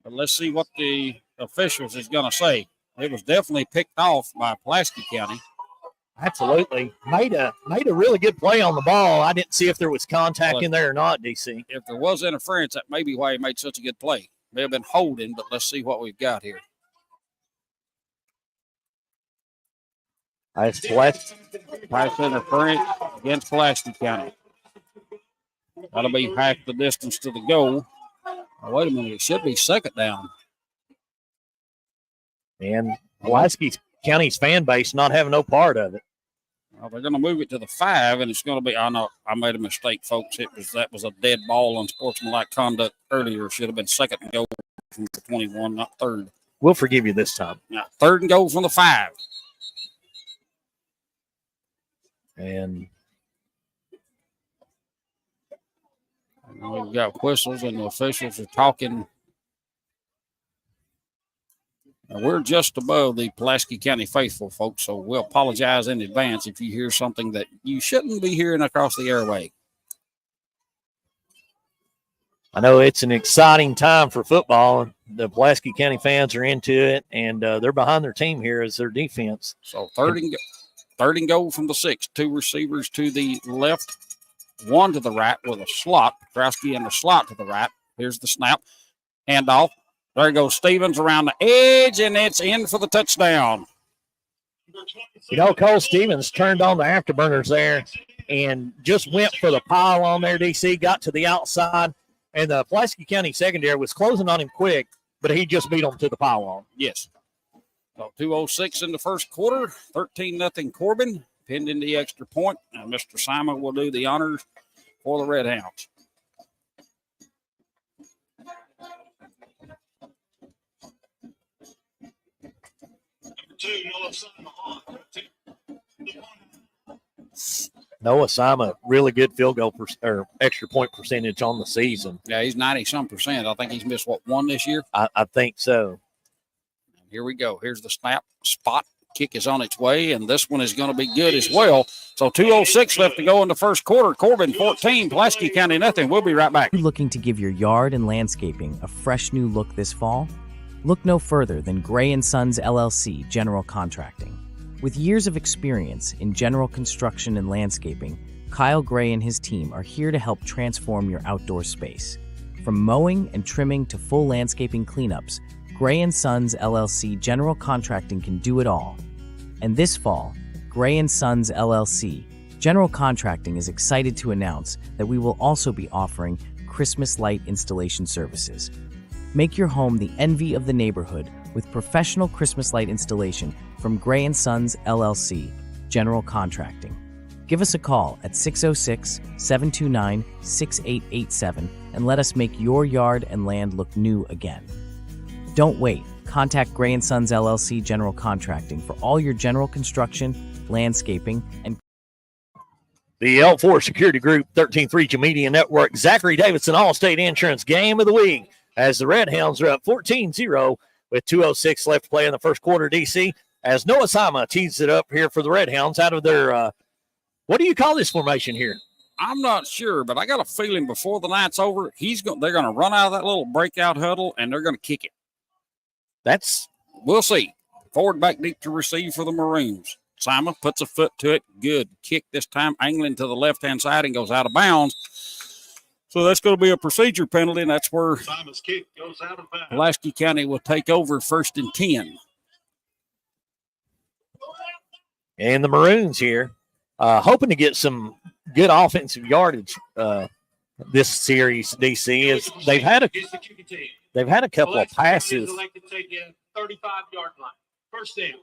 S2: But let's see what the officials is going to say. It was definitely picked off by Pulaski County.
S1: Absolutely. Made a really good play on the ball. I didn't see if there was contact in there or not, DC.
S2: If there was interference, that may be why he made such a good play. May have been holding, but let's see what we've got here.
S1: That's
S2: pass interference against Pulaski County. That'll be half the distance to the goal. Oh, wait a minute. It should be 2nd down.
S1: And Pulaski County's fan base not having no part of it.
S2: Well, they're going to move it to the 5, and it's going to be. I know I made a mistake, folks. That was a dead ball on sportsmanlike conduct earlier. It should have been 2nd and goal from the 21, not 3rd.
S1: We'll forgive you this time.
S2: Now, 3rd and goal from the 5.
S1: And
S2: we've got whistles, and the officials are talking. Now, we're just above the Pulaski County faithful, folks, so we'll apologize in advance if you hear something that you shouldn't be hearing across the airway.
S1: I know it's an exciting time for football. The Pulaski County fans are into it, and they're behind their team here as their defense.
S2: So 3rd and goal from the 6. 2 receivers to the left, 1 to the right with a slot. Petrowski in the slot to the right. Here's the snap. Handoff. There goes Stevens around the edge, and it's in for the touchdown.
S1: You know, Cole Stevens turned on the afterburners there and just went for the pile on there, DC, got to the outside, and the Pulaski County secondary was closing on him quick, but he just beat them to the pile on.
S2: Yes. So 2:06 in the first quarter, 13-0 Corbin, pending the extra point. And Mr. Simon will do the honors for the Red Hounds.
S1: Noah Simon, really good field goal or extra point percentage on the season.
S2: Yeah, he's 90-some%. I think he's missed, one this year?
S1: I think so.
S2: Here we go. Here's the snap. Spot kick is on its way, and this one is going to be good as well. So 2:06 left to go in the first quarter. Corbin 14, Pulaski County nothing. We'll be right back.
S5: Are you looking to give your yard and landscaping a fresh new look this fall? Look no further than Gray & Sons LLC General Contracting. With years of experience in general construction and landscaping, Kyle Gray and his team are here to help transform your outdoor space. From mowing and trimming to full landscaping cleanups, Gray & Sons LLC General Contracting can do it all. And this fall, Gray & Sons LLC General Contracting is excited to announce that we will also be offering Christmas light installation services. Make your home the envy of the neighborhood with professional Christmas light installation from Gray & Sons LLC General Contracting. Give us a call at 606-729-6887 and let us make your yard and land look new again. Don't wait. Contact Gray & Sons LLC General Contracting for all your general construction, landscaping, and
S1: the L4 Security Group 13th Region Media Network Zachary Davidson Allstate Insurance Game of the Week as the Red Hounds are up 14-0 with 2:06 left to play in the first quarter, DC, as Noah Sama tees it up here for the Red Hounds out of their, what do you call this formation here?
S2: I'm not sure, but I got a feeling before the night's over, they're going to run out of that little breakout huddle, and they're going to kick it. We'll see. Forward back deep to receive for the Maroons. Simon puts a foot to it. Good kick this time, angling to the left-hand side and goes out of bounds. So that's going to be a procedure penalty, and that's where
S3: Simon's kick goes out of bounds.
S2: Pulaski County will take over 1st and 10.
S1: And the Maroons here, hoping to get some good offensive yardage this series, DC, is they've had a couple of passes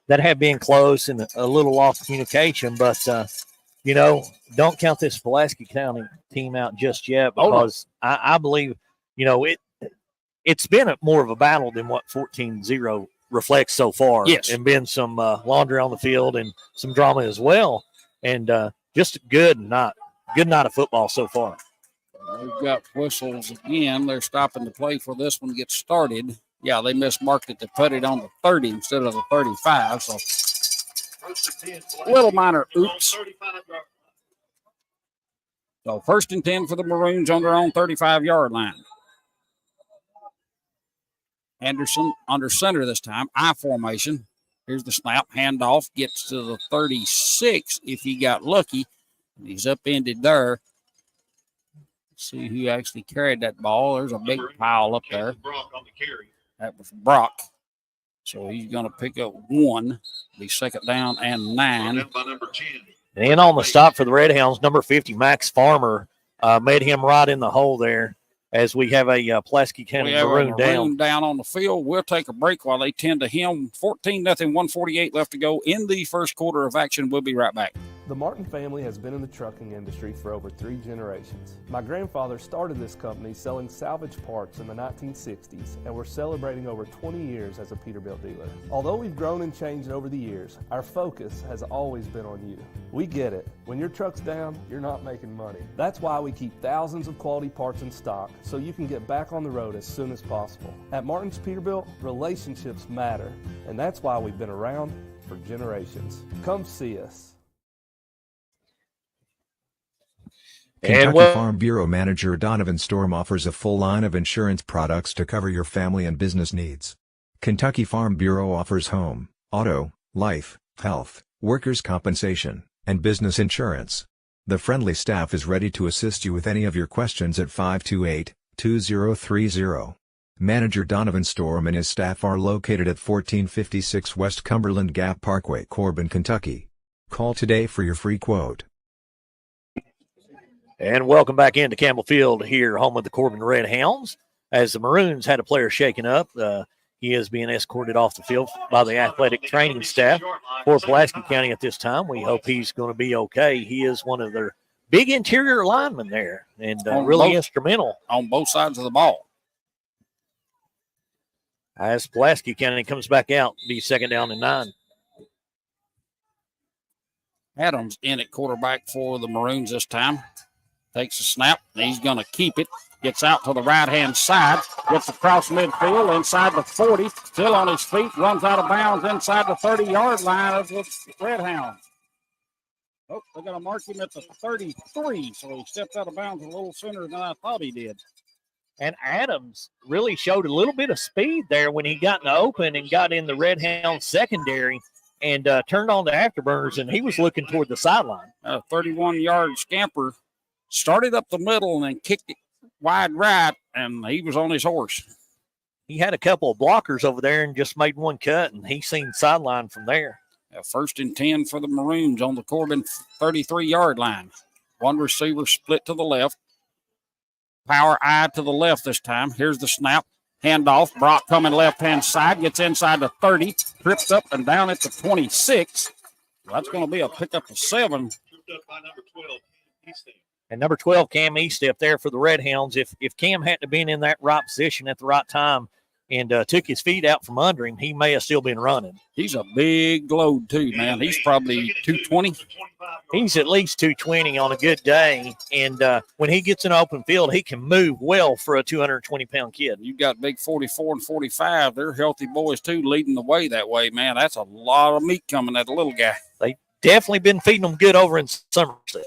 S1: that have been close and a little off communication, but don't count this Pulaski County team out just yet, because I believe, it's been more of a battle than what 14-0 reflects so far.
S2: Yes.
S1: And been some laundry on the field and some drama as well. And just a good night of football so far.
S2: They've got whistles again. They're stopping the play for this one gets started. Yeah, they mismarked it to put it on the 30 instead of the 35. So little minor oops. So 1st and 10 for the Maroons on their own 35-yard line. Anderson under center this time. I formation. Here's the snap. Handoff gets to the 36 if he got lucky. He's upended there. Let's see who actually carried that ball. There's a big pile up there. That was Brock. So he's going to pick up one. Be 2nd down and 9.
S1: And on the stop for the Red Hounds, number 50, Max Farmer, made him right in the hole there as we have a Pulaski County Maroon
S2: down on the field. We'll take a break while they tend to him. 14-0, 1:48 left to go in the first quarter of action. We'll be right back.
S6: The Martin family has been in the trucking industry for over 3 generations. My grandfather started this company selling salvage parts in the 1960s, and we're celebrating over 20 years as a Peterbilt dealer. Although we've grown and changed over the years, our focus has always been on you. We get it. When your truck's down, you're not making money. That's why we keep thousands of quality parts in stock so you can get back on the road as soon as possible. At Martin's Peterbilt, relationships matter, and that's why we've been around for generations. Come see us.
S7: Kentucky Farm Bureau Manager Donovan Storm offers a full line of insurance products to cover your family and business needs. Kentucky Farm Bureau offers home, auto, life, health, workers' compensation, and business insurance. The friendly staff is ready to assist you with any of your questions at 528-2030. Manager Donovan Storm and his staff are located at 1456 West Cumberland Gap Parkway, Corbin, Kentucky. Call today for your free quote.
S1: And welcome back into Campbell Field here, home of the Corbin Red Hounds, as the Maroons had a player shaken up. He is being escorted off the field by the athletic training staff for Pulaski County at this time. We hope he's going to be okay. He is one of their big interior linemen there and really instrumental.
S2: On both sides of the ball.
S1: As Pulaski County comes back out, be 2nd down and 9.
S2: Adams in at quarterback for the Maroons this time. Takes a snap. He's going to keep it. Gets out to the right-hand side. Gets across midfield inside the 40. Still on his feet. Runs out of bounds inside the 30-yard line of the Redhounds. Oh, they're going to mark him at the 33. So he stepped out of bounds a little sooner than I thought he did.
S1: And Adams really showed a little bit of speed there when he got in the open and got in the Redhound secondary and turned on the afterburners, and he was looking toward the sideline.
S2: A 31-yard scamper. Started up the middle and then kicked it wide right, and he was on his horse.
S1: He had a couple of blockers over there and just made one cut, and he seen sideline from there.
S2: 1st and 10 for the Maroons on the Corbin 33-yard line. One receiver split to the left. Power eye to the left this time. Here's the snap. Handoff. Brock coming left-hand side. Gets inside the 30. Trips up and down at the 26. Well, that's going to be a pickup of 7.
S1: And number 12, Cam Eastep there for the Redhounds. If Cam hadn't been in that right position at the right time and took his feet out from under him, he may have still been running.
S2: He's a big load too, man. He's probably 220.
S1: He's at least 220 on a good day. And when he gets in an open field, he can move well for a 220-pound kid.
S2: You've got big 44 and 45. They're healthy boys too, leading the way that way, man. That's a lot of meat coming at a little guy.
S1: They definitely been feeding them good over in Somerset.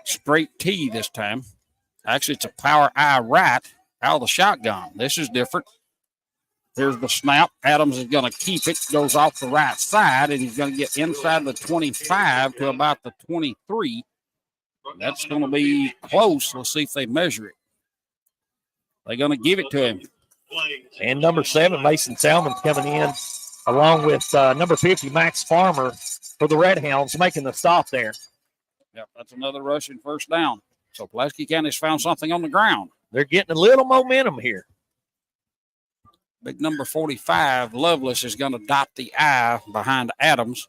S2: Straight T this time. Actually, it's a power eye right out of the shotgun. This is different. Here's the snap. Adams is going to keep it. Goes off the right side, and he's going to get inside the 25 to about the 23. That's going to be close. Let's see if they measure it. They're going to give it to him.
S1: And number 7, Mason Salmon's coming in, along with number 50, Max Farmer, for the Redhounds, making the stop there.
S2: Yep, that's another rushing 1st down. So Pulaski County's found something on the ground.
S1: They're getting a little momentum here.
S2: Big number 45, Lovelace, is going to dot the I behind Adams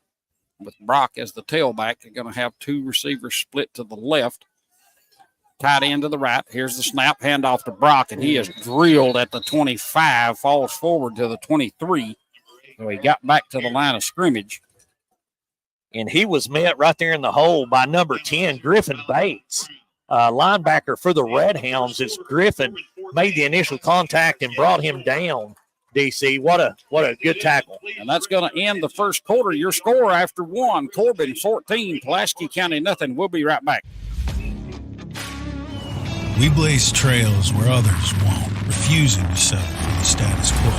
S2: with Brock as the tailback. They're going to have 2 receivers split to the left. Tight end to the right. Here's the snap, handoff to Brock, and he is drilled at the 25, falls forward to the 23. So he got back to the line of scrimmage.
S1: And he was met right there in the hole by number 10, Griffin Bates, linebacker for the Redhounds. As Griffin made the initial contact and brought him down, DC. What a good tackle.
S2: And that's going to end the 1st quarter. Your score after 1, Corbin 14, Pulaski County nothing. We'll be right back.
S8: We blaze trails where others won't, refusing to settle for the status quo.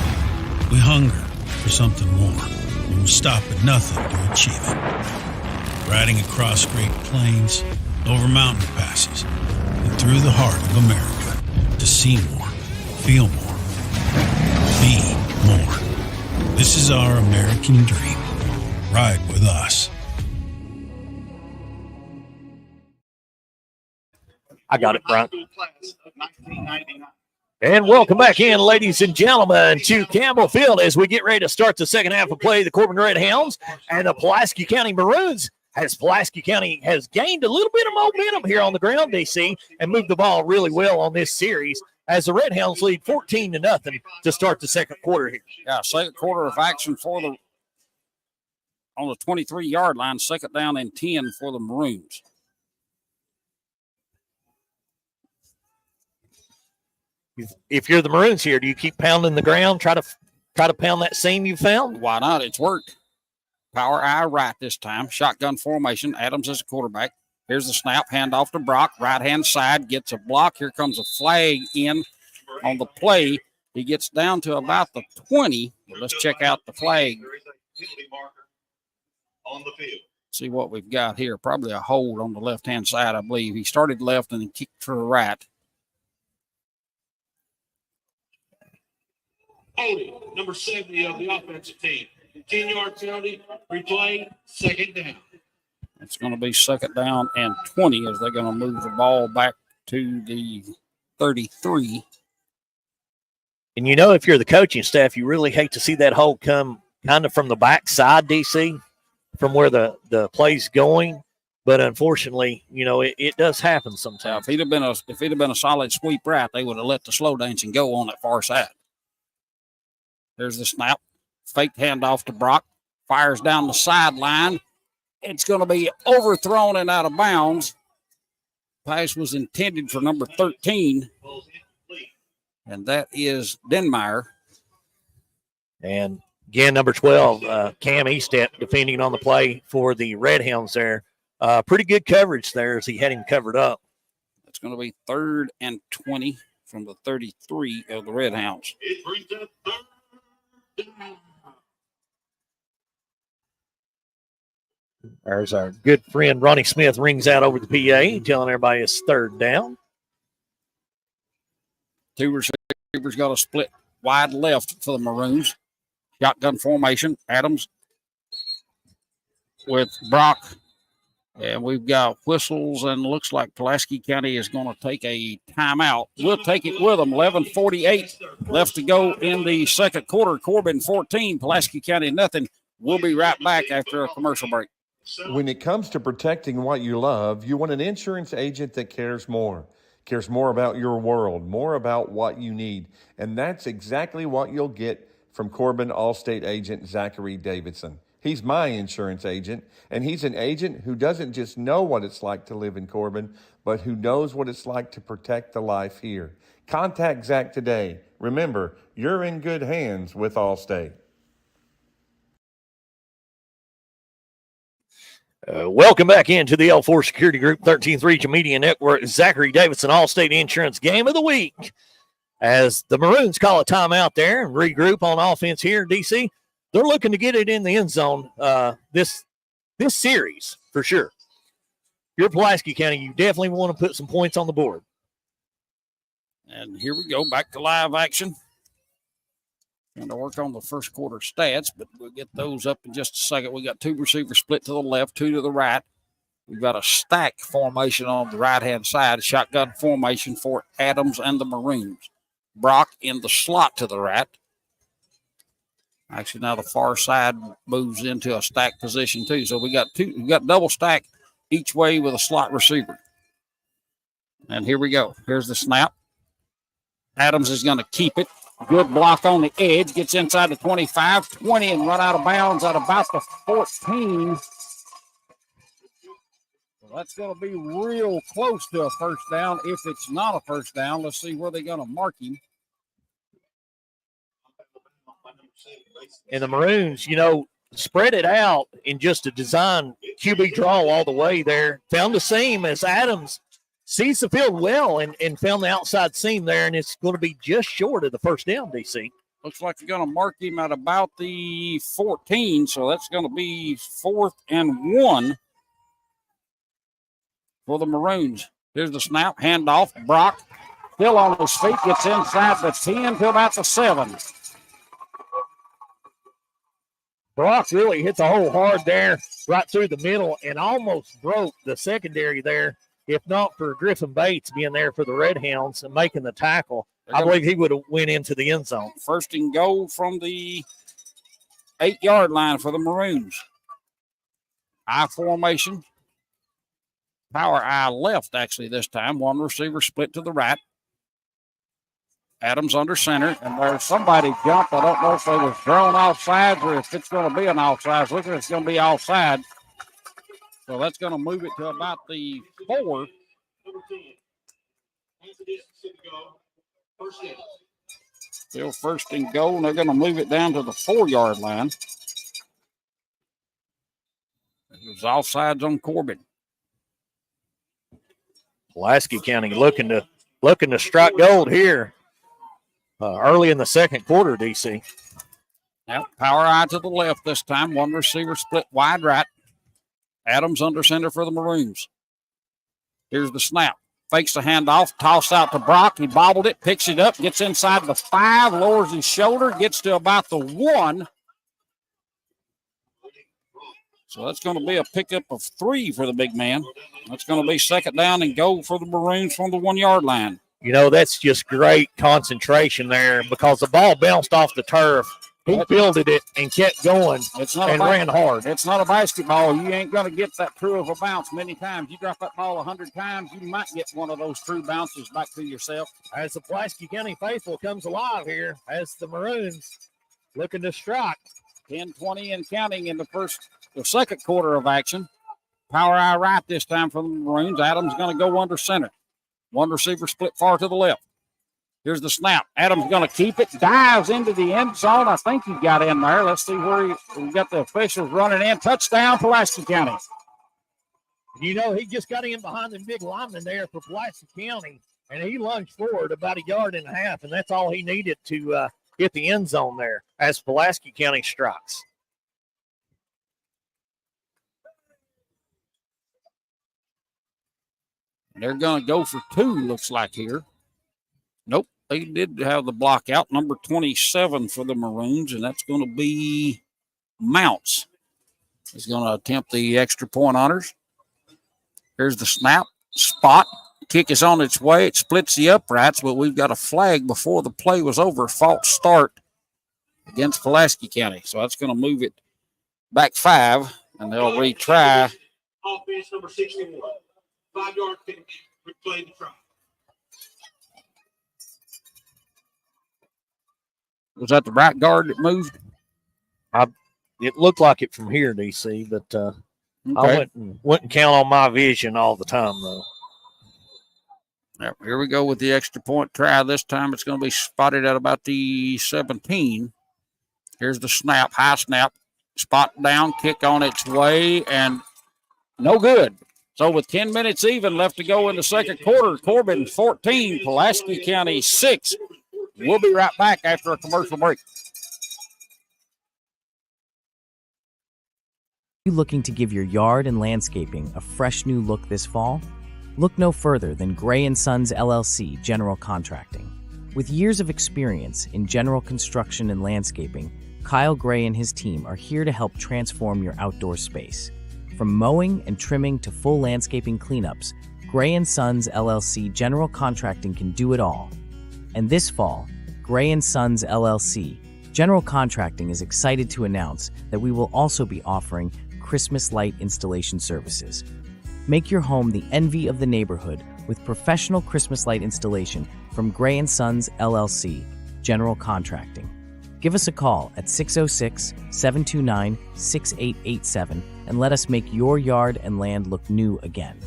S8: We hunger for something more. We will stop at nothing to achieve it. Riding across Great Plains, over mountain passes, and through the heart of America to see more, feel more, be more. This is our American dream. Ride with us.
S1: I got it, Frank. And welcome back in, ladies and gentlemen, to Campbell Field as we get ready to start the second half of play. The Corbin Redhounds and the Pulaski County Maroons, as Pulaski County has gained a little bit of momentum here on the ground, DC, and moved the ball really well on this series as the Redhounds lead 14-0 to start the second quarter here.
S2: Yeah, 2nd quarter of action on the 23-yard line, 2nd down and 10 for the Maroons.
S1: If you're the Maroons here, do you keep pounding the ground, try to pound that seam you found?
S2: Why not? It's worked. Power eye right this time. Shotgun formation. Adams is a quarterback. Here's the snap. Handoff to Brock. Right-hand side. Gets a block. Here comes a flag in on the play. He gets down to about the 20. Well, let's check out the flag. See what we've got here. Probably a hold on the left-hand side, I believe. He started left and then kicked to the right.
S3: Holding, number 70 of the offensive team. 10-yard penalty, replay, 2nd down.
S2: It's going to be 2nd down and 20 as they're going to move the ball back to the 33.
S1: And, if you're the coaching staff, you really hate to see that hold come kind of from the backside, DC, from where the play's going. But unfortunately, it does happen sometimes.
S2: If he'd have been a solid sweep right, they would have let the slow dancing go on that far side. There's the snap. Fake handoff to Brock. Fires down the sideline. It's going to be overthrown and out of bounds. Pass was intended for number 13. And that is Denmeyer.
S1: And again, number 12, Cam Eastep defending on the play for the Red Hounds there. Pretty good coverage there as he had him covered up.
S2: It's going to be 3rd and 20 from the 33 of the Red Hounds.
S3: It brings up 3rd down.
S1: There's our good friend Ronnie Smith rings out over the PA, telling everybody it's 3rd down.
S2: Two receivers got a split wide left for the Maroons. Shotgun formation. Adams with Brock. And we've got whistles, and looks like Pulaski County is going to take a timeout. We'll take it with them. 11:48 left to go in the second quarter. Corbin 14, Pulaski County nothing. We'll be right back after a commercial break.
S4: When it comes to protecting what you love, you want an insurance agent that cares more about your world, more about what you need. And that's exactly what you'll get from Corbin Allstate agent Zachary Davidson. He's my insurance agent, and he's an agent who doesn't just know what it's like to live in Corbin, but who knows what it's like to protect the life here. Contact Zach today. Remember, you're in good hands with Allstate.
S1: Welcome back into the L4 Security Group 13th Region Media Network Zachary Davidson Allstate Insurance Game of the Week. As the Maroons call a timeout there and regroup on offense here, DC, they're looking to get it in the end zone this series for sure. If you're Pulaski County, you definitely want to put some points on the board.
S2: And here we go, back to live action. Going to work on the first quarter stats, but we'll get those up in just a second. We got two receivers split to the left, two to the right. We've got a stack formation on the right-hand side, shotgun formation for Adams and the Maroons. Brock in the slot to the right. Actually, now the far side moves into a stack position too. So we got double stack each way with a slot receiver. And here we go. Here's the snap. Adams is going to keep it. Good block on the edge. Gets inside the 25, 20, and run out of bounds at about the 14. So that's going to be real close to a first down. If it's not a first down, let's see where they're going to mark him.
S1: And the Maroons, spread it out in just a design QB draw all the way there. Found the seam as Adams sees the field well and found the outside seam there, and it's going to be just short of the first down, DC.
S2: Looks like they're going to mark him at about the 14, so that's going to be 4th and 1 for the Maroons. Here's the snap, handoff. Brock still on his feet, gets inside the 10 to about the 7.
S1: Brock really hit the hole hard there, right through the middle, and almost broke the secondary there. If not for Griffin Bates being there for the Red Hounds and making the tackle, I believe he would have went into the end zone.
S2: First and goal from the 8-yard line for the Maroons. I formation. Power I left, actually, this time. One receiver split to the right. Adams under center, and there's somebody jumped. I don't know if they was thrown offsides or if it's going to be an offsides. Looks like it's going to be offside. So that's going to move it to about the 4. Still first and goal, and they're going to move it down to the 4-yard line. It was offsides on Corbin.
S1: Pulaski County looking to strike gold here early in the second quarter, DC.
S2: Now, power eye to the left this time. One receiver split wide right. Adams under center for the Maroons. Here's the snap. Fakes the handoff. Toss out to Brock. He bobbled it. Picks it up. Gets inside the 5. Lowers his shoulder. Gets to about the 1. So that's going to be a pickup of 3 for the big man. That's going to be second down and goal for the Maroons from the 1-yard line.
S1: That's just great concentration there because the ball bounced off the turf. He fielded it and kept going and ran hard.
S2: It's not a basketball. You ain't going to get that true of a bounce many times. You drop that ball 100 times, you might get one of those true bounces back to yourself.
S1: As the Pulaski County faithful comes alive here, as the Maroons looking to strike.
S2: 10-20 and counting in the second quarter of action. Power eye right this time for the Maroons. Adams going to go under center. One receiver split far to the left. Here's the snap. Adams going to keep it. Dives into the end zone. I think he got in there. Let's see where we got the officials running in. Touchdown, Pulaski County.
S1: He just got in behind the big lineman there for Pulaski County, and he lunged forward about 1.5 yards, and that's all he needed to hit the end zone there as Pulaski County strikes.
S2: They're going to go for 2, looks like here. Nope, they did have the block out. Number 27 for the Maroons, and that's going to be Mounts. He's going to attempt the extra point honors. Here's the snap. Spot. Kick is on its way. It splits the uprights, but we've got a flag before the play was over. False start against Pulaski County. So that's going to move it back 5, and they'll retry.
S3: Offense number 61. 5-yard penalty. Replay the try.
S2: Was that the right guard that moved?
S1: It looked like it from here, DC, but I wouldn't count on my vision all the time, though.
S2: Yep, here we go with the extra point try. This time it's going to be spotted at about the 17. Here's the snap, high snap, spot down, kick on its way, and no good. So with 10 minutes even left to go in the second quarter, Corbin 14, Pulaski County 6. We'll be right back after a commercial break.
S5: Are you looking to give your yard and landscaping a fresh new look this fall? Look no further than Gray & Sons LLC General Contracting. With years of experience in general construction and landscaping, Kyle Gray and his team are here to help transform your outdoor space. From mowing and trimming to full landscaping cleanups, Gray & Sons LLC General Contracting can do it all. And this fall, Gray & Sons LLC General Contracting is excited to announce that we will also be offering Christmas light installation services. Make your home the envy of the neighborhood with professional Christmas light installation from Gray & Sons LLC General Contracting. Give us a call at 606-729-6887 and let us make your yard and land look new again.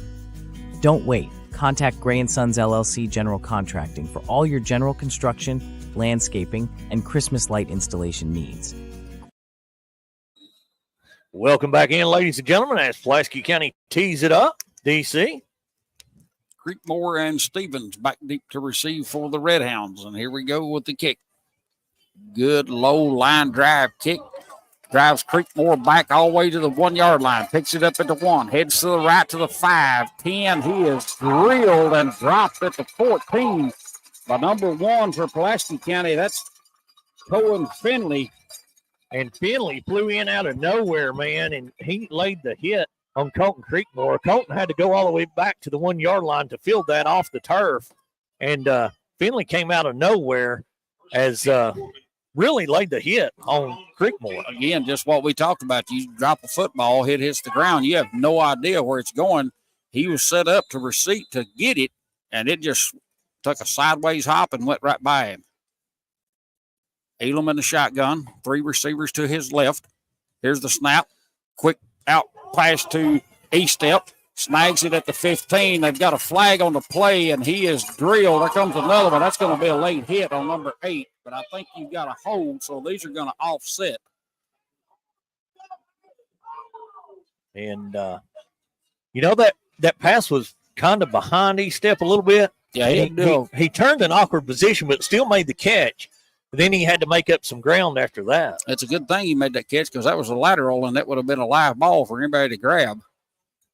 S5: Don't wait. Contact Gray & Sons LLC General Contracting for all your general construction, landscaping, and Christmas light installation needs.
S1: Welcome back in, ladies and gentlemen, as Pulaski County tees it up. DC.
S2: Creekmore and Stevens back deep to receive for the Red Hounds. And here we go with the kick. Good low line drive kick. Drives Creekmore back all the way to the 1 yard line. Picks it up at the 1. Heads to the right to the 5. 10. He is drilled and dropped at the 14 by number 1 for Pulaski County. That's Cohen Finley.
S1: And Finley flew in out of nowhere, man, and he laid the hit on Colton Creekmore. Colton had to go all the way back to the 1 yard line to field that off the turf. And Finley came out of nowhere as really laid the hit on Creekmore.
S2: Again, just what we talked about. You drop a football, it hits the ground. You have no idea where it's going. He was set up to receive to get it, and it just took a sideways hop and went right by him. Elam in the shotgun, 3 receivers to his left. Here's the snap. Quick out pass to E-Step. Snags it at the 15. They've got a flag on the play, and he is drilled. There comes another one. That's going to be a late hit on number 8, but I think you've got a hold, so these are going to offset.
S1: And, that pass was kind of behind E-Step a little bit.
S2: Yeah,
S1: he turned an awkward position, but still made the catch. Then he had to make up some ground after that.
S2: It's a good thing he made that catch because that was a lateral, and that would have been a live ball for anybody to grab.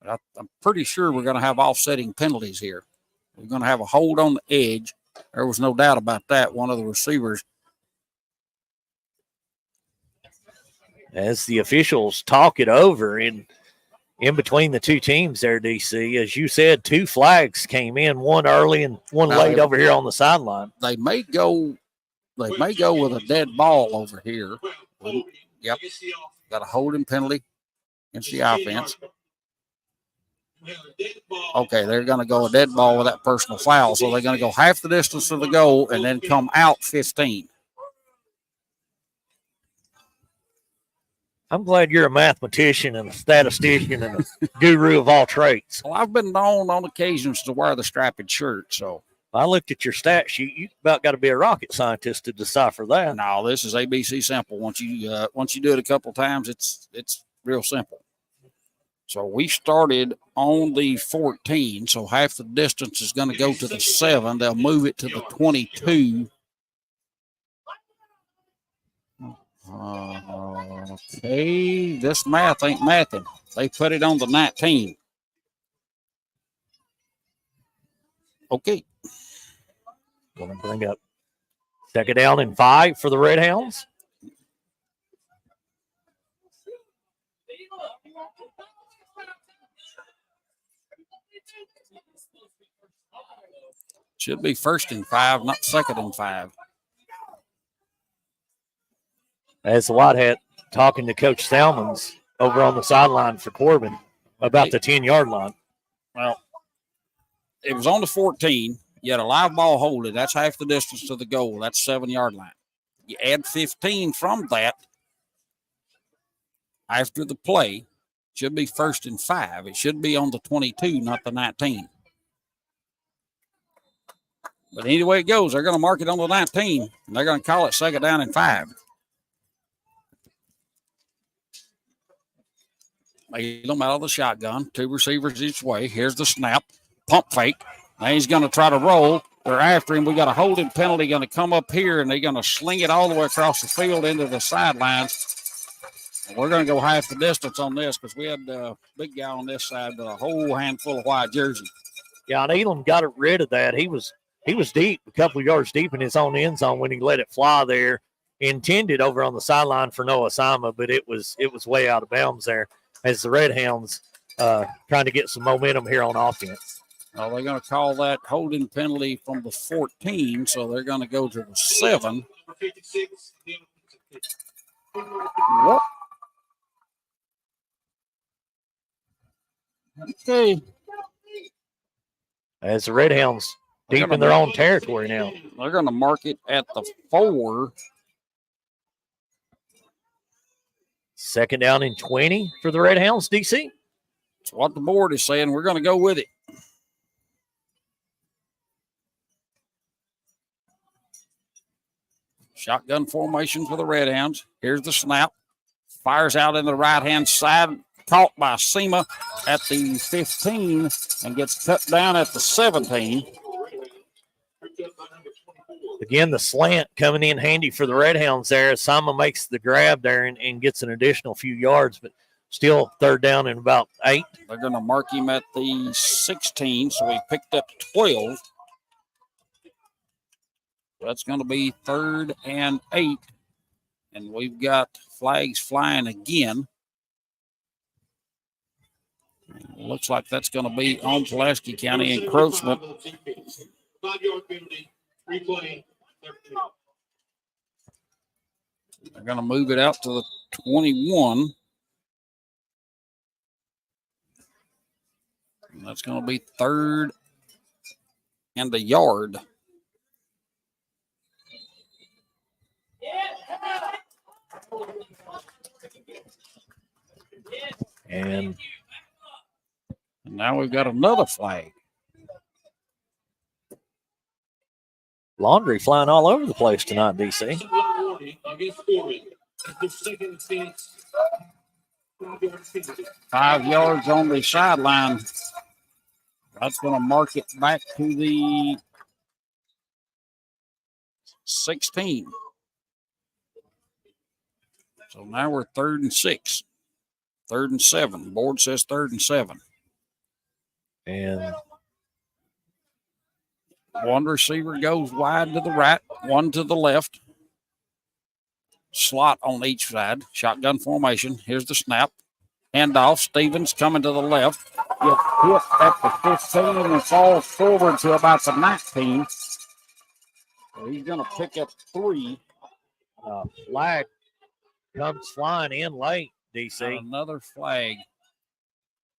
S2: But I'm pretty sure we're going to have offsetting penalties here. We're going to have a hold on the edge. There was no doubt about that. One of the receivers.
S1: As the officials talk it over, and in between the two teams there, DC. As you said, 2 flags came in, one early and one late over here on the sideline.
S2: They may go with a dead ball over here. Yep. Got a holding penalty against the offense. Okay, they're going to go a dead ball with that personal foul. So they're going to go half the distance to the goal and then come out 15.
S1: I'm glad you're a mathematician and a statistician and a guru of all trades.
S2: Well, I've been known on occasions to wear the strapped shirt, so.
S1: I looked at your stat sheet. You about got to be a rocket scientist to decipher that.
S2: No, this is ABC simple. Once you do it a couple times, it's real simple. So we started on the 14, so half the distance is going to go to the 7. They'll move it to the 22. Okay, this math ain't mathing. They put it on the 19. Okay.
S1: Going to bring up 2nd down and 5 for the Red Hounds.
S2: Should be 1st and 5, not 2nd and 5.
S1: As the Whitehead talking to Coach Salmons over on the sideline for Corbin about the 10-yard line.
S2: Well, it was on the 14. You had a live ball holded. That's half the distance to the goal. That's 7-yard line. You add 15 from that after the play. Should be 1st and 5. It should be on the 22, not the 19. But anyway it goes, they're going to mark it on the 19, and they're going to call it 2nd down and 5. Made them out of the shotgun. 2 receivers each way. Here's the snap. Pump fake. Now he's going to try to roll. They're after him. We got a holding penalty going to come up here, and they're going to sling it all the way across the field into the sidelines. We're going to go half the distance on this because we had a big guy on this side with a whole handful of white jersey.
S1: Yeah, and Elam got rid of that. He was deep, a couple of yards deep in his own end zone when he let it fly there. Intended over on the sideline for no assignment, but it was way out of bounds there as the Red Hounds trying to get some momentum here on offense.
S2: Well, they're going to call that holding penalty from the 14, so they're going to go to the 7. What? Okay.
S1: As the Red Hounds deep in their own territory now.
S2: They're going to mark it at the 4.
S1: 2nd down and 20 for the Red Hounds, DC.
S2: That's what the board is saying. We're going to go with it. Shotgun formation for the Red Hounds. Here's the snap. Fires out in the right-hand side. Caught by Sema at the 15 and gets cut down at the 17.
S1: Again, the slant coming in handy for the Red Hounds there. Sama makes the grab there and gets an additional few yards, but still 3rd down and about 8.
S2: They're going to mark him at the 16, so he picked up 12. That's going to be 3rd and 8, and we've got flags flying again. Looks like that's going to be on Pulaski County encroachment.
S3: 5-yard penalty, replay.
S2: They're going to move it out to the 21. And that's going to be 3rd and a yard.
S1: And
S2: now we've got another flag.
S1: Laundry flying all over the place tonight, DC.
S2: 5 yards on the sideline. That's going to mark it back to the 16. So now we're 3rd and 6. 3rd and 7. The board says 3rd and 7.
S1: And
S2: one receiver goes wide to the right, one to the left. Slot on each side. Shotgun formation. Here's the snap. Handoff. Stevens coming to the left. Gets hit at the 15 and falls forward to about the 19. So he's going to pick up 3.
S1: Flag comes flying in late, DC.
S2: Another flag.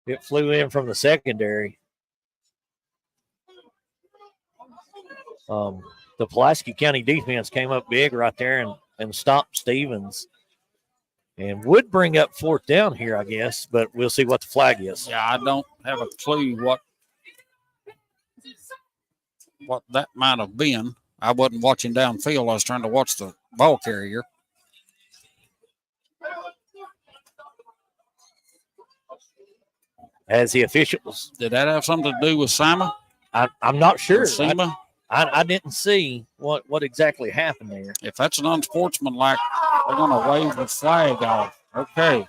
S1: It flew in from the secondary. The Pulaski County defense came up big right there and stopped Stevens. And would bring up 4th down here, I guess, but we'll see what the flag is.
S2: Yeah, I don't have a clue what that might have been. I wasn't watching downfield. I was trying to watch the ball carrier.
S1: As the officials.
S2: Did that have something to do with Simon?
S1: I'm not sure.
S2: Sima?
S1: I didn't see what exactly happened there.
S2: If that's an unsportsmanlike, they're going to wave the flag off. Okay.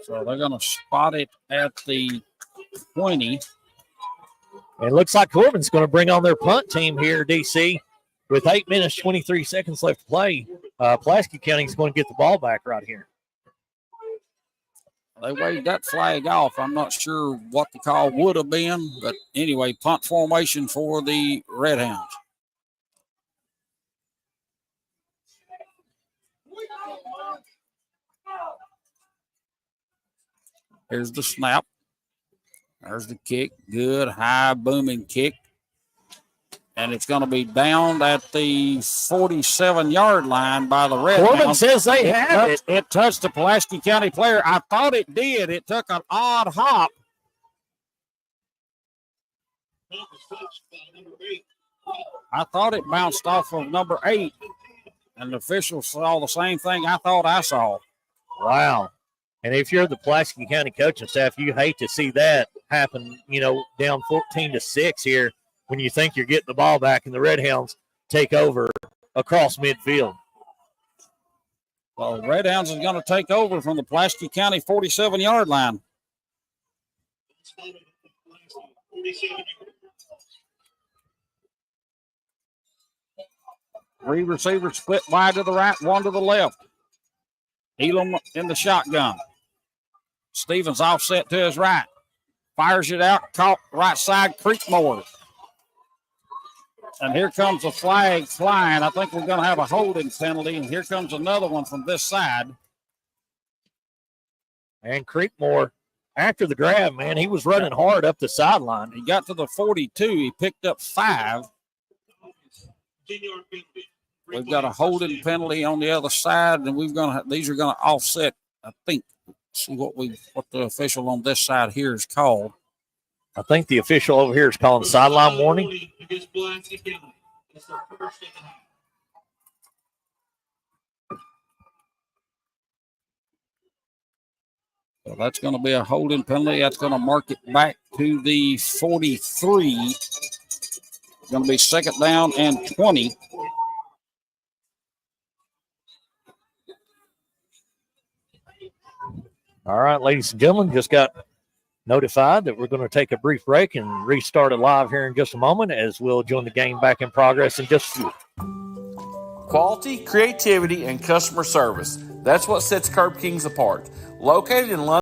S2: So they're going to spot it at the 20.
S1: And it looks like Corbin's going to bring on their punt team here, DC. With 8 minutes, 23 seconds left to play, Pulaski County is going to get the ball back right here.
S2: They waved that flag off. I'm not sure what the call would have been, but anyway, punt formation for the Red Hounds. Here's the snap. There's the kick. Good, high, booming kick. And it's going to be down at the 47-yard line by the Red
S1: Corbin
S2: Hounds.
S1: says they have it.
S2: It touched the Pulaski County player. I thought it did. It took an odd hop. I thought it bounced off of number 8. And the officials saw the same thing I thought I saw.
S1: Wow. And if you're the Pulaski County coaching staff, you hate to see that happen, down 14-6 here when you think you're getting the ball back and the Red Hounds take over across midfield.
S2: Well, the Red Hounds is going to take over from the Pulaski County 47-yard line. Three receivers split wide to the right, one to the left. Elam in the shotgun. Stevens offset to his right. Fires it out, caught right side, Creekmore. And here comes a flag flying. I think we're going to have a holding penalty, and here comes another one from this side.
S1: And Creekmore, after the grab, man, he was running hard up the sideline.
S2: He got to the 42. He picked up 5. We've got a holding penalty on the other side, and these are going to offset, I think. See what the official on this side here is called.
S1: I think the official over here is calling sideline warning.
S2: So that's going to be a holding penalty. That's going to mark it back to the 43. It's going to be 2nd down and 20.
S1: All right, ladies and gentlemen, just got notified that we're going to take a brief break and restart it live here in just a moment as we'll join the game back in progress in just a few.
S9: Quality, creativity, and customer service. That's what sets Curb Kings apart. Located in London.